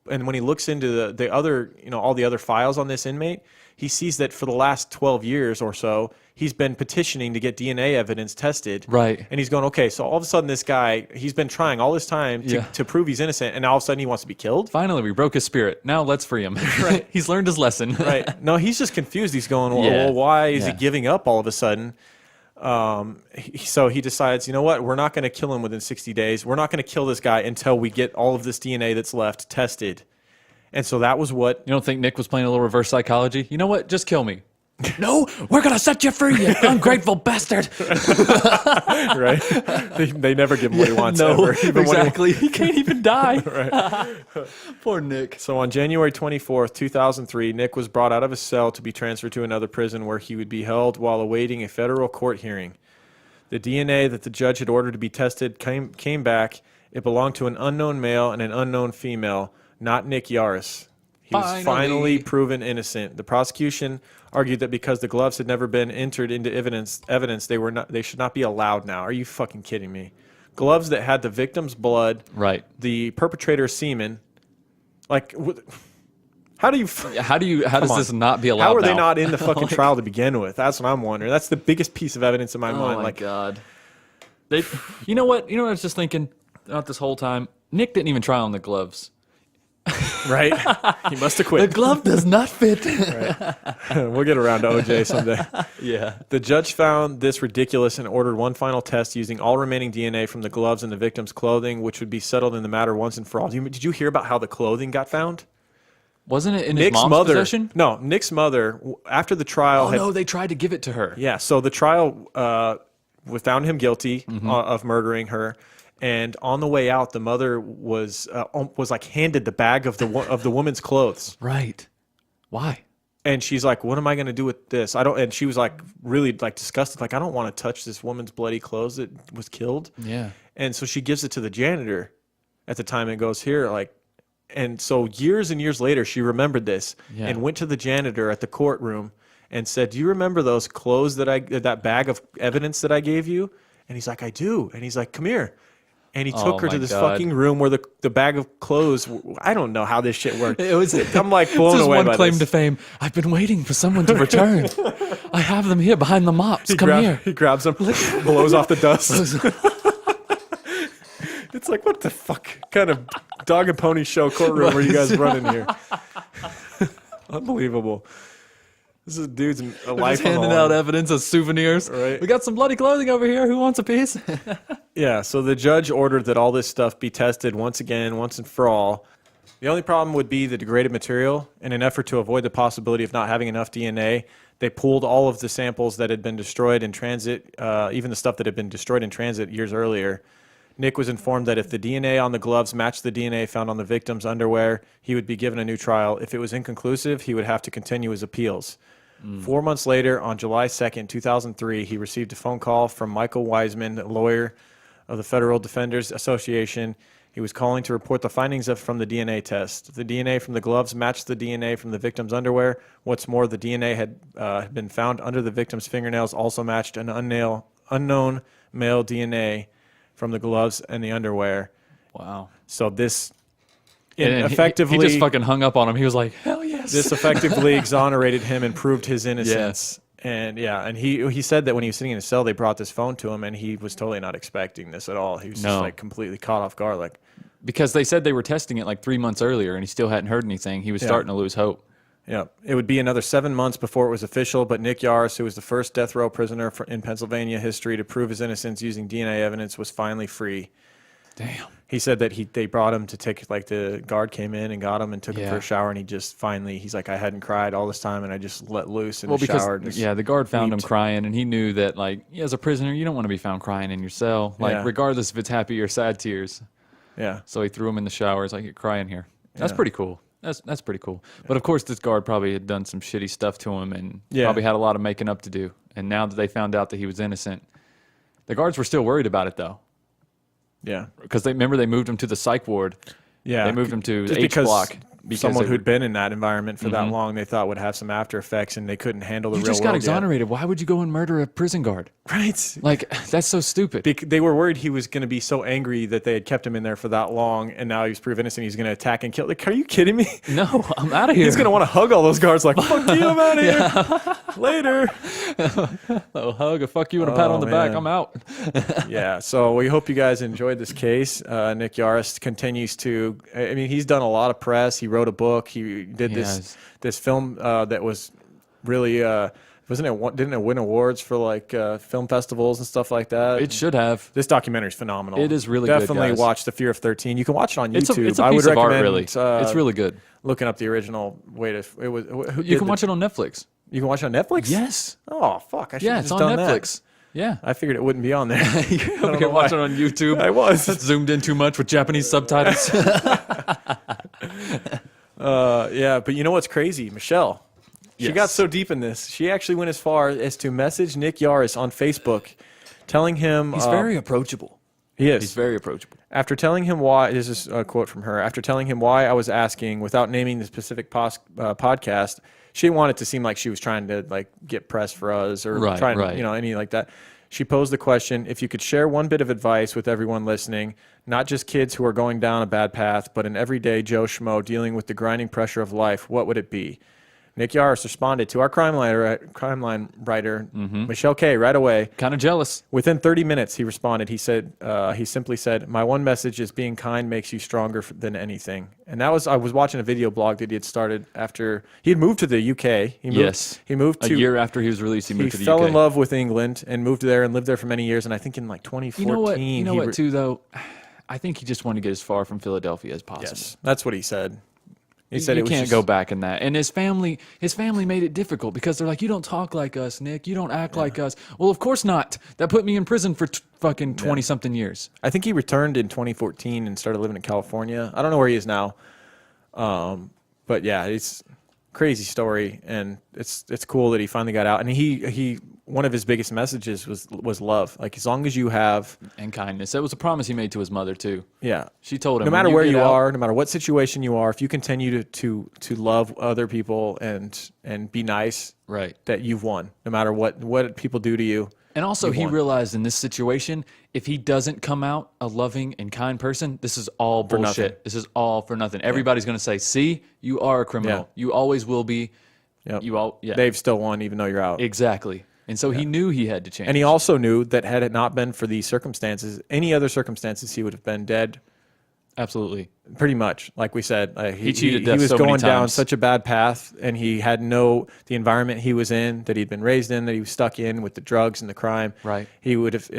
And when he looks into the other, all the other files on this inmate, he sees that for the last 12 years or so, he's been petitioning to get DNA evidence tested. Right. And he's going, okay, so all of a sudden this guy, he's been trying all this time to prove he's innocent, and all of a sudden he wants to be killed? Finally, we broke his spirit. Now let's free him. Right. He's learned his lesson. Right. No, he's just confused. He's going, well, why is he giving up all of a sudden? So he decides, you know what? We're not going to kill him within 60 days. We're not going to kill this guy until we get all of this DNA that's left tested. And so that was what... You don't think Nick was playing a little reverse psychology? You know what? Just kill me. No, we're going to set you free, you ungrateful bastard. Right? They never give him what he wants no, ever. Even exactly. He can't even die. Right. Poor Nick. So on January 24th, 2003, Nick was brought out of his cell to be transferred to another prison where he would be held while awaiting a federal court hearing. The DNA that the judge had ordered to be tested came back. It belonged to an unknown male and an unknown female, not Nick Yaris. He was finally proven innocent. The prosecution argued that because the gloves had never been entered into evidence, they should not be allowed now. Are you fucking kidding me? Gloves that had the victim's blood, right? The perpetrator's semen. Like, how does this not be allowed? How are they now? not in the fucking trial to begin with? That's what I'm wondering. That's the biggest piece of evidence in my mind. Oh my God. You know what? I was just thinking throughout this whole time. Nick didn't even try on the gloves. Right? He must have quit. The glove does not fit. Right. We'll get around to OJ someday. Yeah. The judge found this ridiculous and ordered one final test using all remaining DNA from the gloves and the victim's clothing, which would be settled in the matter once and for all. Did you hear about how the clothing got found? Wasn't it in his mom's possession? No, Nick's mother, after the trial... no, they tried to give it to her. Yeah, so the trial found him guilty of murdering her. And on the way out, the mother was like handed the bag of the woman's clothes. Right. Why? And she's like, "What am I going to do with this? I don't." And she was like, really like disgusted, like, "I don't want to touch this woman's bloody clothes that was killed." Yeah. And so she gives it to the janitor at the time and goes, "Here, like." And so years and years later, she remembered this and went to the janitor at the courtroom and said, "Do you remember those clothes that bag of evidence that I gave you?" And he's like, "I do." And he's like, "Come here." And he took her to this fucking room where the bag of clothes. I don't know how this shit worked. I'm like blown away by this. One claim to fame. I've been waiting for someone to return. I have them here behind the mops. Come here. He grabs them, blows off the dust. It's like, what the fuck kind of dog and pony show courtroom are you guys running here? Unbelievable. This is dude's a life just handing out evidence as souvenirs. Right. We got some bloody clothing over here. Who wants a piece? Yeah, so the judge ordered that all this stuff be tested once and for all. The only problem would be the degraded material. In an effort to avoid the possibility of not having enough DNA, they pulled all of the samples that had been destroyed in transit, even the stuff that had been destroyed in transit years earlier. Nick was informed that if the DNA on the gloves matched the DNA found on the victim's underwear, he would be given a new trial. If it was inconclusive, he would have to continue his appeals. 4 months later, on July 2nd, 2003, he received a phone call from Michael Wiseman, a lawyer of the Federal Defenders Association. He was calling to report the findings from the DNA test. The DNA from the gloves matched the DNA from the victim's underwear. What's more, the DNA had been found under the victim's fingernails, also matched an unknown male DNA from the gloves and the underwear. Wow. So this... effectively, he just fucking hung up on him. He was like, "Hell yes!" This effectively exonerated him and proved his innocence. And and he said that when he was sitting in his cell, they brought this phone to him, and he was totally not expecting this at all. He was just like completely caught off guard, like because they said they were testing it like 3 months earlier, and he still hadn't heard anything. He was starting to lose hope. Yeah, it would be another 7 months before it was official, but Nick Yaris, who was the first death row prisoner in Pennsylvania history to prove his innocence using DNA evidence, was finally free. Damn. He said that they brought him to take, like, the guard came in and got him and took him for a shower, and he just finally, he's like, I hadn't cried all this time, and I just let loose in the shower. The guard found him crying, and he knew that, like, as a prisoner, you don't want to be found crying in your cell, like, regardless if it's happy or sad tears. Yeah. So he threw him in the shower. He's like, cry in here. That's pretty cool. That's pretty cool. But, of course, this guard probably had done some shitty stuff to him and probably had a lot of making up to do. And now that they found out that he was innocent, the guards were still worried about it, though. Yeah. Because they moved him to the psych ward. Yeah. They moved him to the H block. Because someone who'd been in that environment for that long, they thought would have some after effects, and they couldn't handle the real world. You just got exonerated. Why would you go and murder a prison guard? Right. Like, that's so stupid. They were worried he was going to be so angry that they had kept him in there for that long, and now he's proven innocent. He's going to attack and kill. Like, are you kidding me? No, I'm out of here. He's going to want to hug all those guards like, fuck you, I'm out of here. Later. A hug, a fuck you, and a pat on the back. I'm out. Yeah, so we hope you guys enjoyed this case. Nick Yaris continues to, I mean, he's done a lot of press. He wrote a book. He did this film that was really didn't it win awards for like film festivals and stuff like that? It should have. This documentary is phenomenal. It is really definitely good, watch The Fear of 13. You can watch it on YouTube. It's a piece of art, really. It's really good. Looking up the original. You can watch it on Netflix. You can watch it on Netflix? Yes. Oh fuck! I should have it's just on done Netflix. That. Yeah, I figured it wouldn't be on there. You can watch it on YouTube. I was zoomed in too much with Japanese subtitles. Yeah, but you know what's crazy? Michelle, she got so deep in this, she actually went as far as to message Nick Yaris on Facebook, telling him he's very approachable. He is. He's very approachable. After telling him why, this is a quote from her. After telling him why I was asking, without naming the specific podcast, she didn't want it to seem like she was trying to like get press for us or trying to, any like that. She posed the question: if you could share one bit of advice with everyone listening, not just kids who are going down a bad path, but an everyday Joe Schmo dealing with the grinding pressure of life, what would it be? Nick Yaris responded to our crime line writer, Michelle K, right away. Kind of jealous. Within 30 minutes, he responded. He said, he simply said, "My one message is being kind makes you stronger than anything." And I was watching a video blog that he had started after he had moved to the UK. He moved to a year after he was released. He moved to the UK. He fell in love with England and moved there and lived there for many years. And I think in like 2014, you know what too though, I think he just wanted to get as far from Philadelphia as possible. Yes, that's what he said. He said you can't go back in that. And his family made it difficult because they're like, you don't talk like us, Nick. You don't act like us. Well, of course not. That put me in prison for fucking 20-something years. I think he returned in 2014 and started living in California. I don't know where he is now. But yeah, it's a crazy story. And it's cool that he finally got out. And he one of his biggest messages was love. Like, as long as you have... And kindness. That was a promise he made to his mother, too. Yeah. She told him, no matter where you are, no matter what situation you are, if you continue to love other people and be nice, right, that you've won, no matter what people do to you. And also, he realized in this situation, if he doesn't come out a loving and kind person, this is all bullshit. This is all for nothing. Everybody's going to say, see, you are a criminal. Yeah. You always will be. Yep. They've still won even though you're out. Exactly. And so he knew he had to change. And he also knew that had it not been for these circumstances, any other circumstances, he would have been dead. Absolutely. Pretty much. Like we said, he cheated death he was so many going down times. such a bad path, and he had the environment he was in, that he'd been raised in, that he was stuck in with the drugs and the crime. Right. He would have,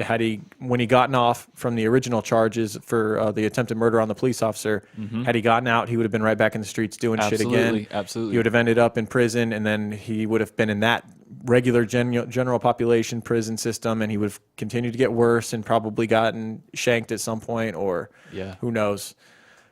when he gotten off from the original charges for the attempted murder on the police officer, had he gotten out, he would have been right back in the streets doing shit again. Absolutely. He would have ended up in prison, and then he would have been in that regular general population prison system, and he would have continued to get worse and probably gotten shanked at some point, or who knows.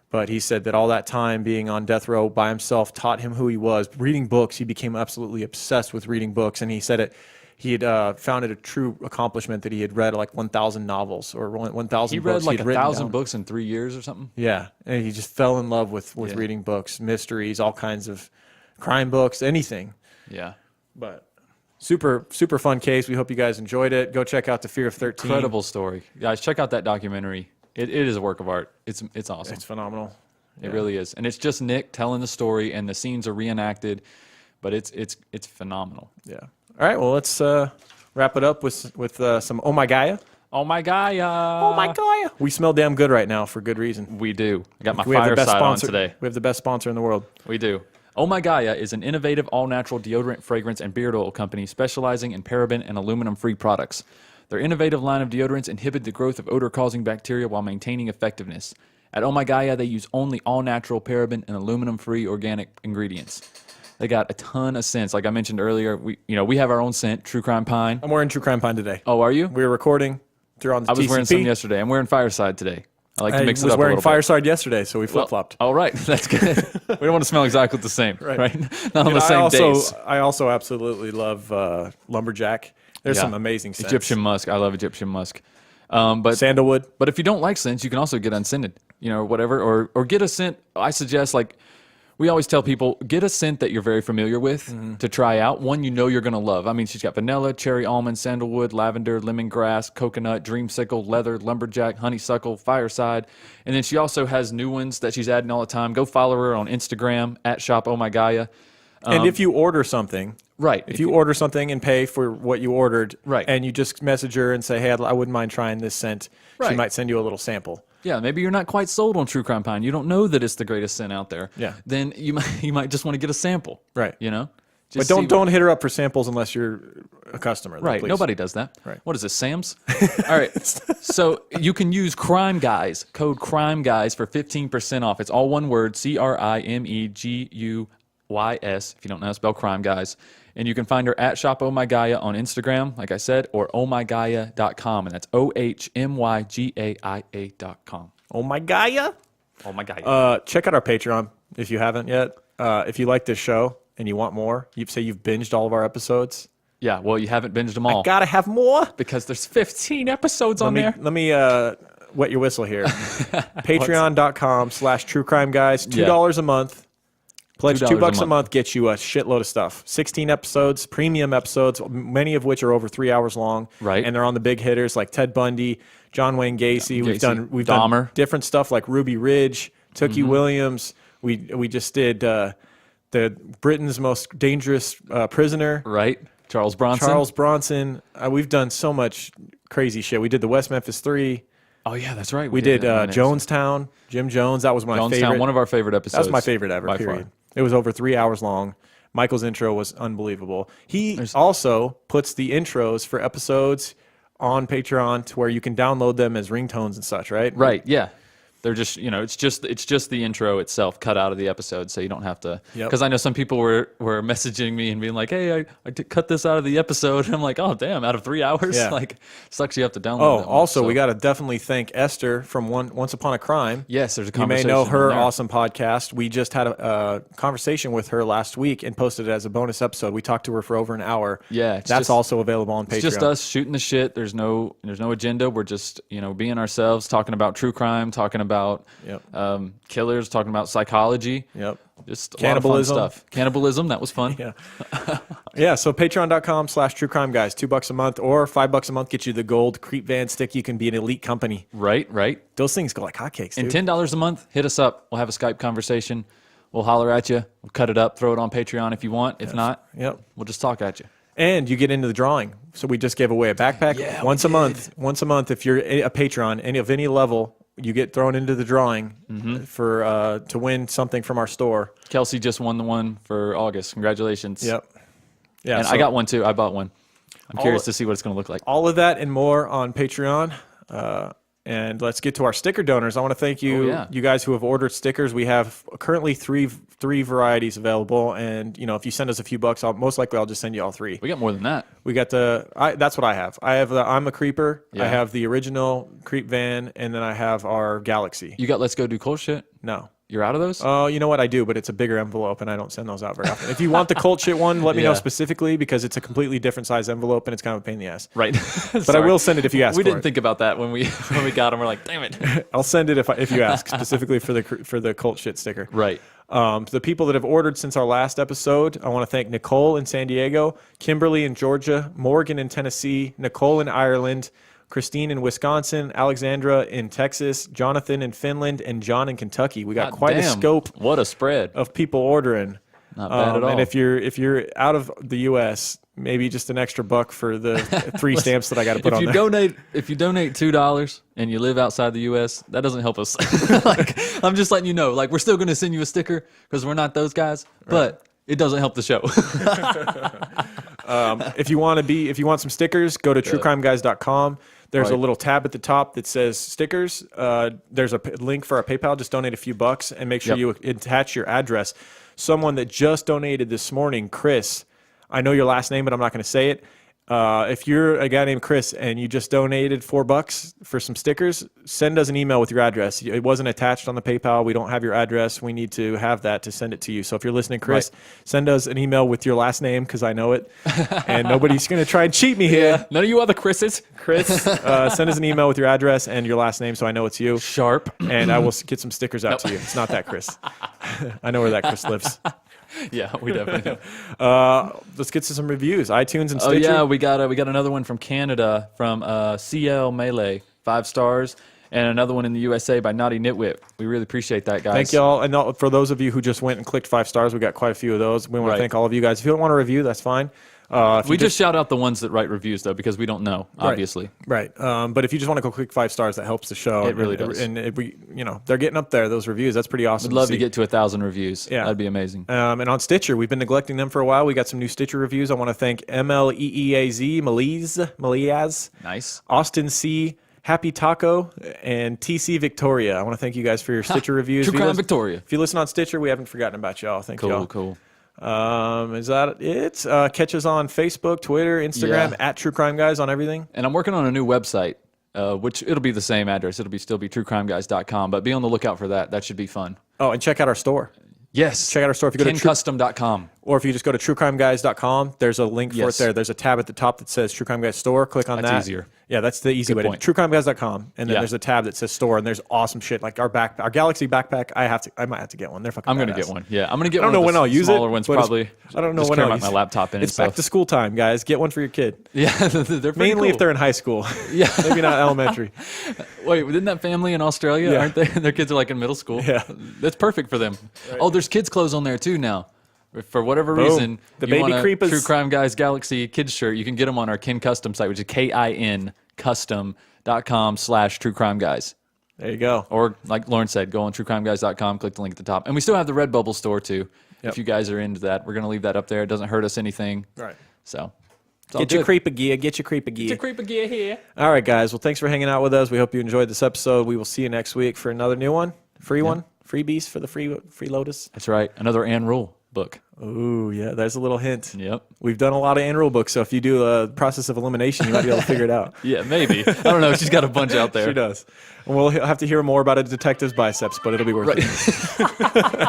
But he said that all that time being on death row by himself taught him who he was. Reading books, he became absolutely obsessed with reading books, and he said he had found it a true accomplishment that he had read like 1,000 novels or 1,000 books. He read like 1,000 books in 3 years or something? Yeah, and he just fell in love with reading books, mysteries, all kinds of crime books, anything. Yeah. But super, super fun case. We hope you guys enjoyed it. Go check out The Fear of 13. Incredible story. Guys, check out that documentary. It is a work of art. It's awesome. It's phenomenal. It really is. And it's just Nick telling the story, and the scenes are reenacted, but it's phenomenal. Yeah. All right, well, let's wrap it up with some Oh My Gaia. Oh My Gaia. Oh My Gaia. We smell damn good right now for good reason. We do. I got my fireside on today. We have the best sponsor in the world. We do. Oh My Gaia is an innovative all-natural deodorant, fragrance, and beard oil company specializing in paraben and aluminum-free products. Their innovative line of deodorants inhibit the growth of odor-causing bacteria while maintaining effectiveness. At Oh My Gaia, they use only all-natural paraben and aluminum-free organic ingredients. They got a ton of scents. Like I mentioned earlier, we have our own scent, True Crime Pine. I'm wearing True Crime Pine today. Oh, are you? We were recording. They're on the TCP. I was wearing some yesterday. I'm wearing Fireside today. I like to mix it up a little bit. I was wearing Fireside yesterday, so we flip-flopped. All right, that's good. We don't want to smell exactly the same, right? Not on the same days. I also absolutely love Lumberjack. There's some amazing scents. Egyptian musk. I love Egyptian musk. But sandalwood. But if you don't like scents, you can also get unscented, or whatever, or get a scent. I suggest, like we always tell people, get a scent that you're very familiar with to try out. One you're going to love. I mean, she's got vanilla, cherry almond, sandalwood, lavender, lemongrass, coconut, dreamsicle, leather, lumberjack, honeysuckle, fireside. And then she also has new ones that she's adding all the time. Go follow her on Instagram at @ShopOhMyGaia. And if you order something, right? If you order something and pay for what you ordered, right, and you just message her and say, "Hey, I wouldn't mind trying this scent," she might send you a little sample. Yeah, maybe you're not quite sold on True Crime Pine. You don't know that it's the greatest scent out there. Yeah. Then you might just want to get a sample. Right. Just but don't hit her up for samples unless you're a customer. Right. Please. Nobody does that. Right. What is this, Sam's? All right. So you can use Crime Guys, code Crime Guys for 15% off. It's all one word, CRIMEGUYS, if you don't know how to spell Crime Guys. And you can find her at @ShopOhMyGaia on Instagram, like I said, or ohmygaia.com. And that's OHMYGAIA.com. Oh My Gaia? Oh My Gaia. Check out our Patreon if you haven't yet. If you like this show and you want more, you've binged all of our episodes. Yeah, well, you haven't binged them all. I gotta have more. Because there's 15 episodes on there. Let me wet your whistle here. Patreon.com/truecrimeguys. $2 a month. Pledge $2 a month gets you a shitload of stuff. 16 episodes, premium episodes, many of which are over 3 hours long. Right. And they're on the big hitters like Ted Bundy, John Wayne Gacy. We've done different stuff like Ruby Ridge, Tookie Williams. We just did the Britain's most dangerous prisoner. Right. Charles Bronson. We've done so much crazy shit. We did the West Memphis 3. Oh, yeah, that's right. We did Jonestown, Jim Jones. That was my favorite. One of our favorite episodes. That was my favorite ever, period. Far. It was over 3 hours long. Michael's intro was unbelievable. He also puts the intros for episodes on Patreon to where you can download them as ringtones and such, right? Right, yeah. They're just, it's just the intro itself cut out of the episode, so you don't have to. Because I know some people were messaging me and being like, "Hey, I cut this out of the episode." And I'm like, "Oh, damn! Out of 3 hours, like, sucks you have to download." Oh, also, we got to definitely thank Esther from Once Upon a Crime. Yes, there's a conversation. You may know her awesome podcast. We just had a conversation with her last week and posted it as a bonus episode. We talked to her for over an hour. Yeah, that's also available on Patreon. It's just us shooting the shit. There's no agenda. We're just being ourselves, talking about true crime, talking about killers, talking about psychology. Yep. Just cannibalism. A lot of fun stuff. Cannibalism, that was fun. Yeah. Yeah, so patreon.com/truecrimeguys, $2 a month or $5 a month gets you the gold Creep Van stick. You can be an elite company. Right. Those things go like hotcakes, dude. And $10 a month, hit us up. We'll have a Skype conversation. We'll holler at you. We'll cut it up, throw it on Patreon if you want. If not, we'll just talk at you. And you get into the drawing. So we just gave away a backpack once a month. Once a month, if you're a patron, of any level, you get thrown into the drawing for to win something from our store. Kelsey just won the one for August. Congratulations. Yep. Yeah, and I got one too. I bought one. I'm curious to see what it's going to look like. All of that and more on Patreon. And let's get to our sticker donors. I want to thank you, you guys who have ordered stickers. We have currently three varieties available, and if you send us a few bucks, most likely I'll just send you all three. We got more than that. We got that's what I have. I have the I'm a Creeper. Yeah. I have the original Creep Van, and then I have our Galaxy. You got Let's Go Do Cold Shit? No. You're out of those? Oh, you know what? I do, but it's a bigger envelope, and I don't send those out very often. If you want the cult shit one, let me know specifically, because it's a completely different size envelope, and it's kind of a pain in the ass. Right. But I will send it if you ask for it. We didn't think about that when we got them. We're like, damn it. I'll send it if you ask, specifically for the cult shit sticker. Right. The people that have ordered since our last episode, I want to thank Nicole in San Diego, Kimberly in Georgia, Morgan in Tennessee, Nicole in Ireland, Christine in Wisconsin, Alexandra in Texas, Jonathan in Finland, and John in Kentucky. We got quite a scope. What a spread of people ordering. Not bad at all. And if you're out of the U.S., maybe just an extra buck for the 3 stamps that I got to put on there. If you donate $2 and you live outside the U.S., that doesn't help us. I'm just letting you know. We're still going to send you a sticker because we're not those guys, but it doesn't help the show. If you want some stickers, go to truecrimeguys.com. There's a little tab at the top that says stickers. There's a link for our PayPal. Just donate a few bucks and make sure you attach your address. Someone that just donated this morning, Chris, I know your last name, but I'm not going to say it. If you're a guy named Chris and you just donated $4 for some stickers, send us an email with your address. It wasn't attached on the PayPal. We don't have your address. We need to have that to send it to you. So if you're listening, Chris, send us an email with your last name, because I know it. And nobody's going to try and cheat me here. None of you other Chris's. Chris, send us an email with your address and your last name so I know it's you. Sharp. And I will get some stickers out to you. It's not that Chris. I know where that Chris lives. Yeah, we definitely do. Let's get to some reviews. iTunes and Stitcher. Oh yeah, we got another one from Canada from CL Melee, 5 stars, and another one in the USA by Naughty Nitwit. We really appreciate that, guys. Thank y'all. And for those of you who just went and clicked 5 stars, we got quite a few of those. We want to thank all of you guys. If you don't want to review, that's fine. We just shout out the ones that write reviews, though, because we don't know, obviously. Right. But if you just want to go click 5 stars, that helps the show. It really does. And they're getting up there, those reviews. That's pretty awesome. We'd love to get to 1,000 reviews. Yeah. That'd be amazing. And on Stitcher, we've been neglecting them for a while. We got some new Stitcher reviews. I want to thank MLEEAZ, Maliaz, nice, Austin C., Happy Taco, and TC Victoria. I want to thank you guys for your Stitcher reviews. True Crime Victoria. If you listen on Stitcher, we haven't forgotten about y'all. Thank y'all. Cool. Is that it? Catch us on Facebook, Twitter, Instagram, at True Crime Guys on everything. And I'm working on a new website, which it'll be the same address. It'll still be truecrimeguys.com, but be on the lookout for that. That should be fun. Oh, and check out our store. Yes. Check out our store. If you go to KenCustom.com. Or if you just go to truecrimeguys.com, there's a link for it Yes. there. There's a tab at the top that says True Crime Guys Store. Click on that. That's easier. Yeah, that's the easy Good way. point. Truecrimeguys.com, and then Yeah. there's a tab that says Store, and there's awesome shit like our Galaxy backpack. I might have to get one. They're fucking. I'm gonna badass. get one. Yeah, I'm gonna get I don't one. know of when the I'll use it. smaller ones but it's- probably. I don't know just when carry I'll my use laptop in. It's and back to stuff. school time, guys. Get one for your kid. Yeah, they're pretty Mainly cool. if they're in high school. Yeah. Maybe not elementary. Wait, didn't that family in Australia? Yeah. Aren't they? Their kids are like in middle school. Yeah. That's perfect for them. Oh, there's kids clothes on there too now. For whatever Boom. reason, The you Baby want a Creep is- True Crime Guys Galaxy kids shirt. You can get them on our Kin Custom site, which is kincustom.com/True Crime Guys. There you go. Or like Lauren said, go on truecrimeguys.com, click the link at the top. And we still have the Redbubble store too. Yep. If you guys are into that, we're going to leave that up there. It doesn't hurt us anything. Right. So it's all Get your good. creep of gear. Get your creep of gear. Get your creep of gear here. All right, guys. Well, thanks for hanging out with us. We hope you enjoyed this episode. We will see you next week for another new one. Free one. Freebies for the free Lotus. That's right. Another Ann Rule book. Ooh, yeah. There's a little hint. Yep. We've done a lot of Ann Rule books, so if you do a process of elimination, you might be able to figure it out. Yeah, maybe. I don't know. She's got a bunch out there. She does. And we'll have to hear more about a detective's biceps, but it'll be worth it.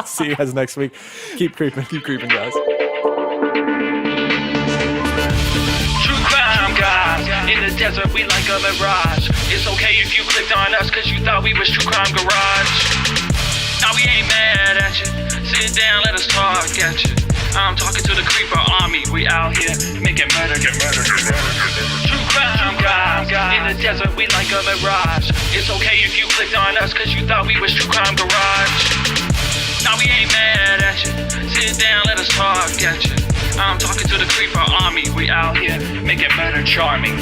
See you guys next week. Keep creeping. Keep creeping, guys. True crime guys, in the desert we like a mirage. It's okay if you clicked on us cause you thought we was True Crime Garage. Now we ain't mad at you, sit down, let us talk at you. I'm talking to the creeper army, we out here making murder, get murder, get murder. True crime guys, in the desert we like a mirage. It's okay if you clicked on us cause you thought we was True Crime Garage. Now we ain't mad at you, sit down, let us talk at you. I'm talking to the creeper army, we out here making murder charming.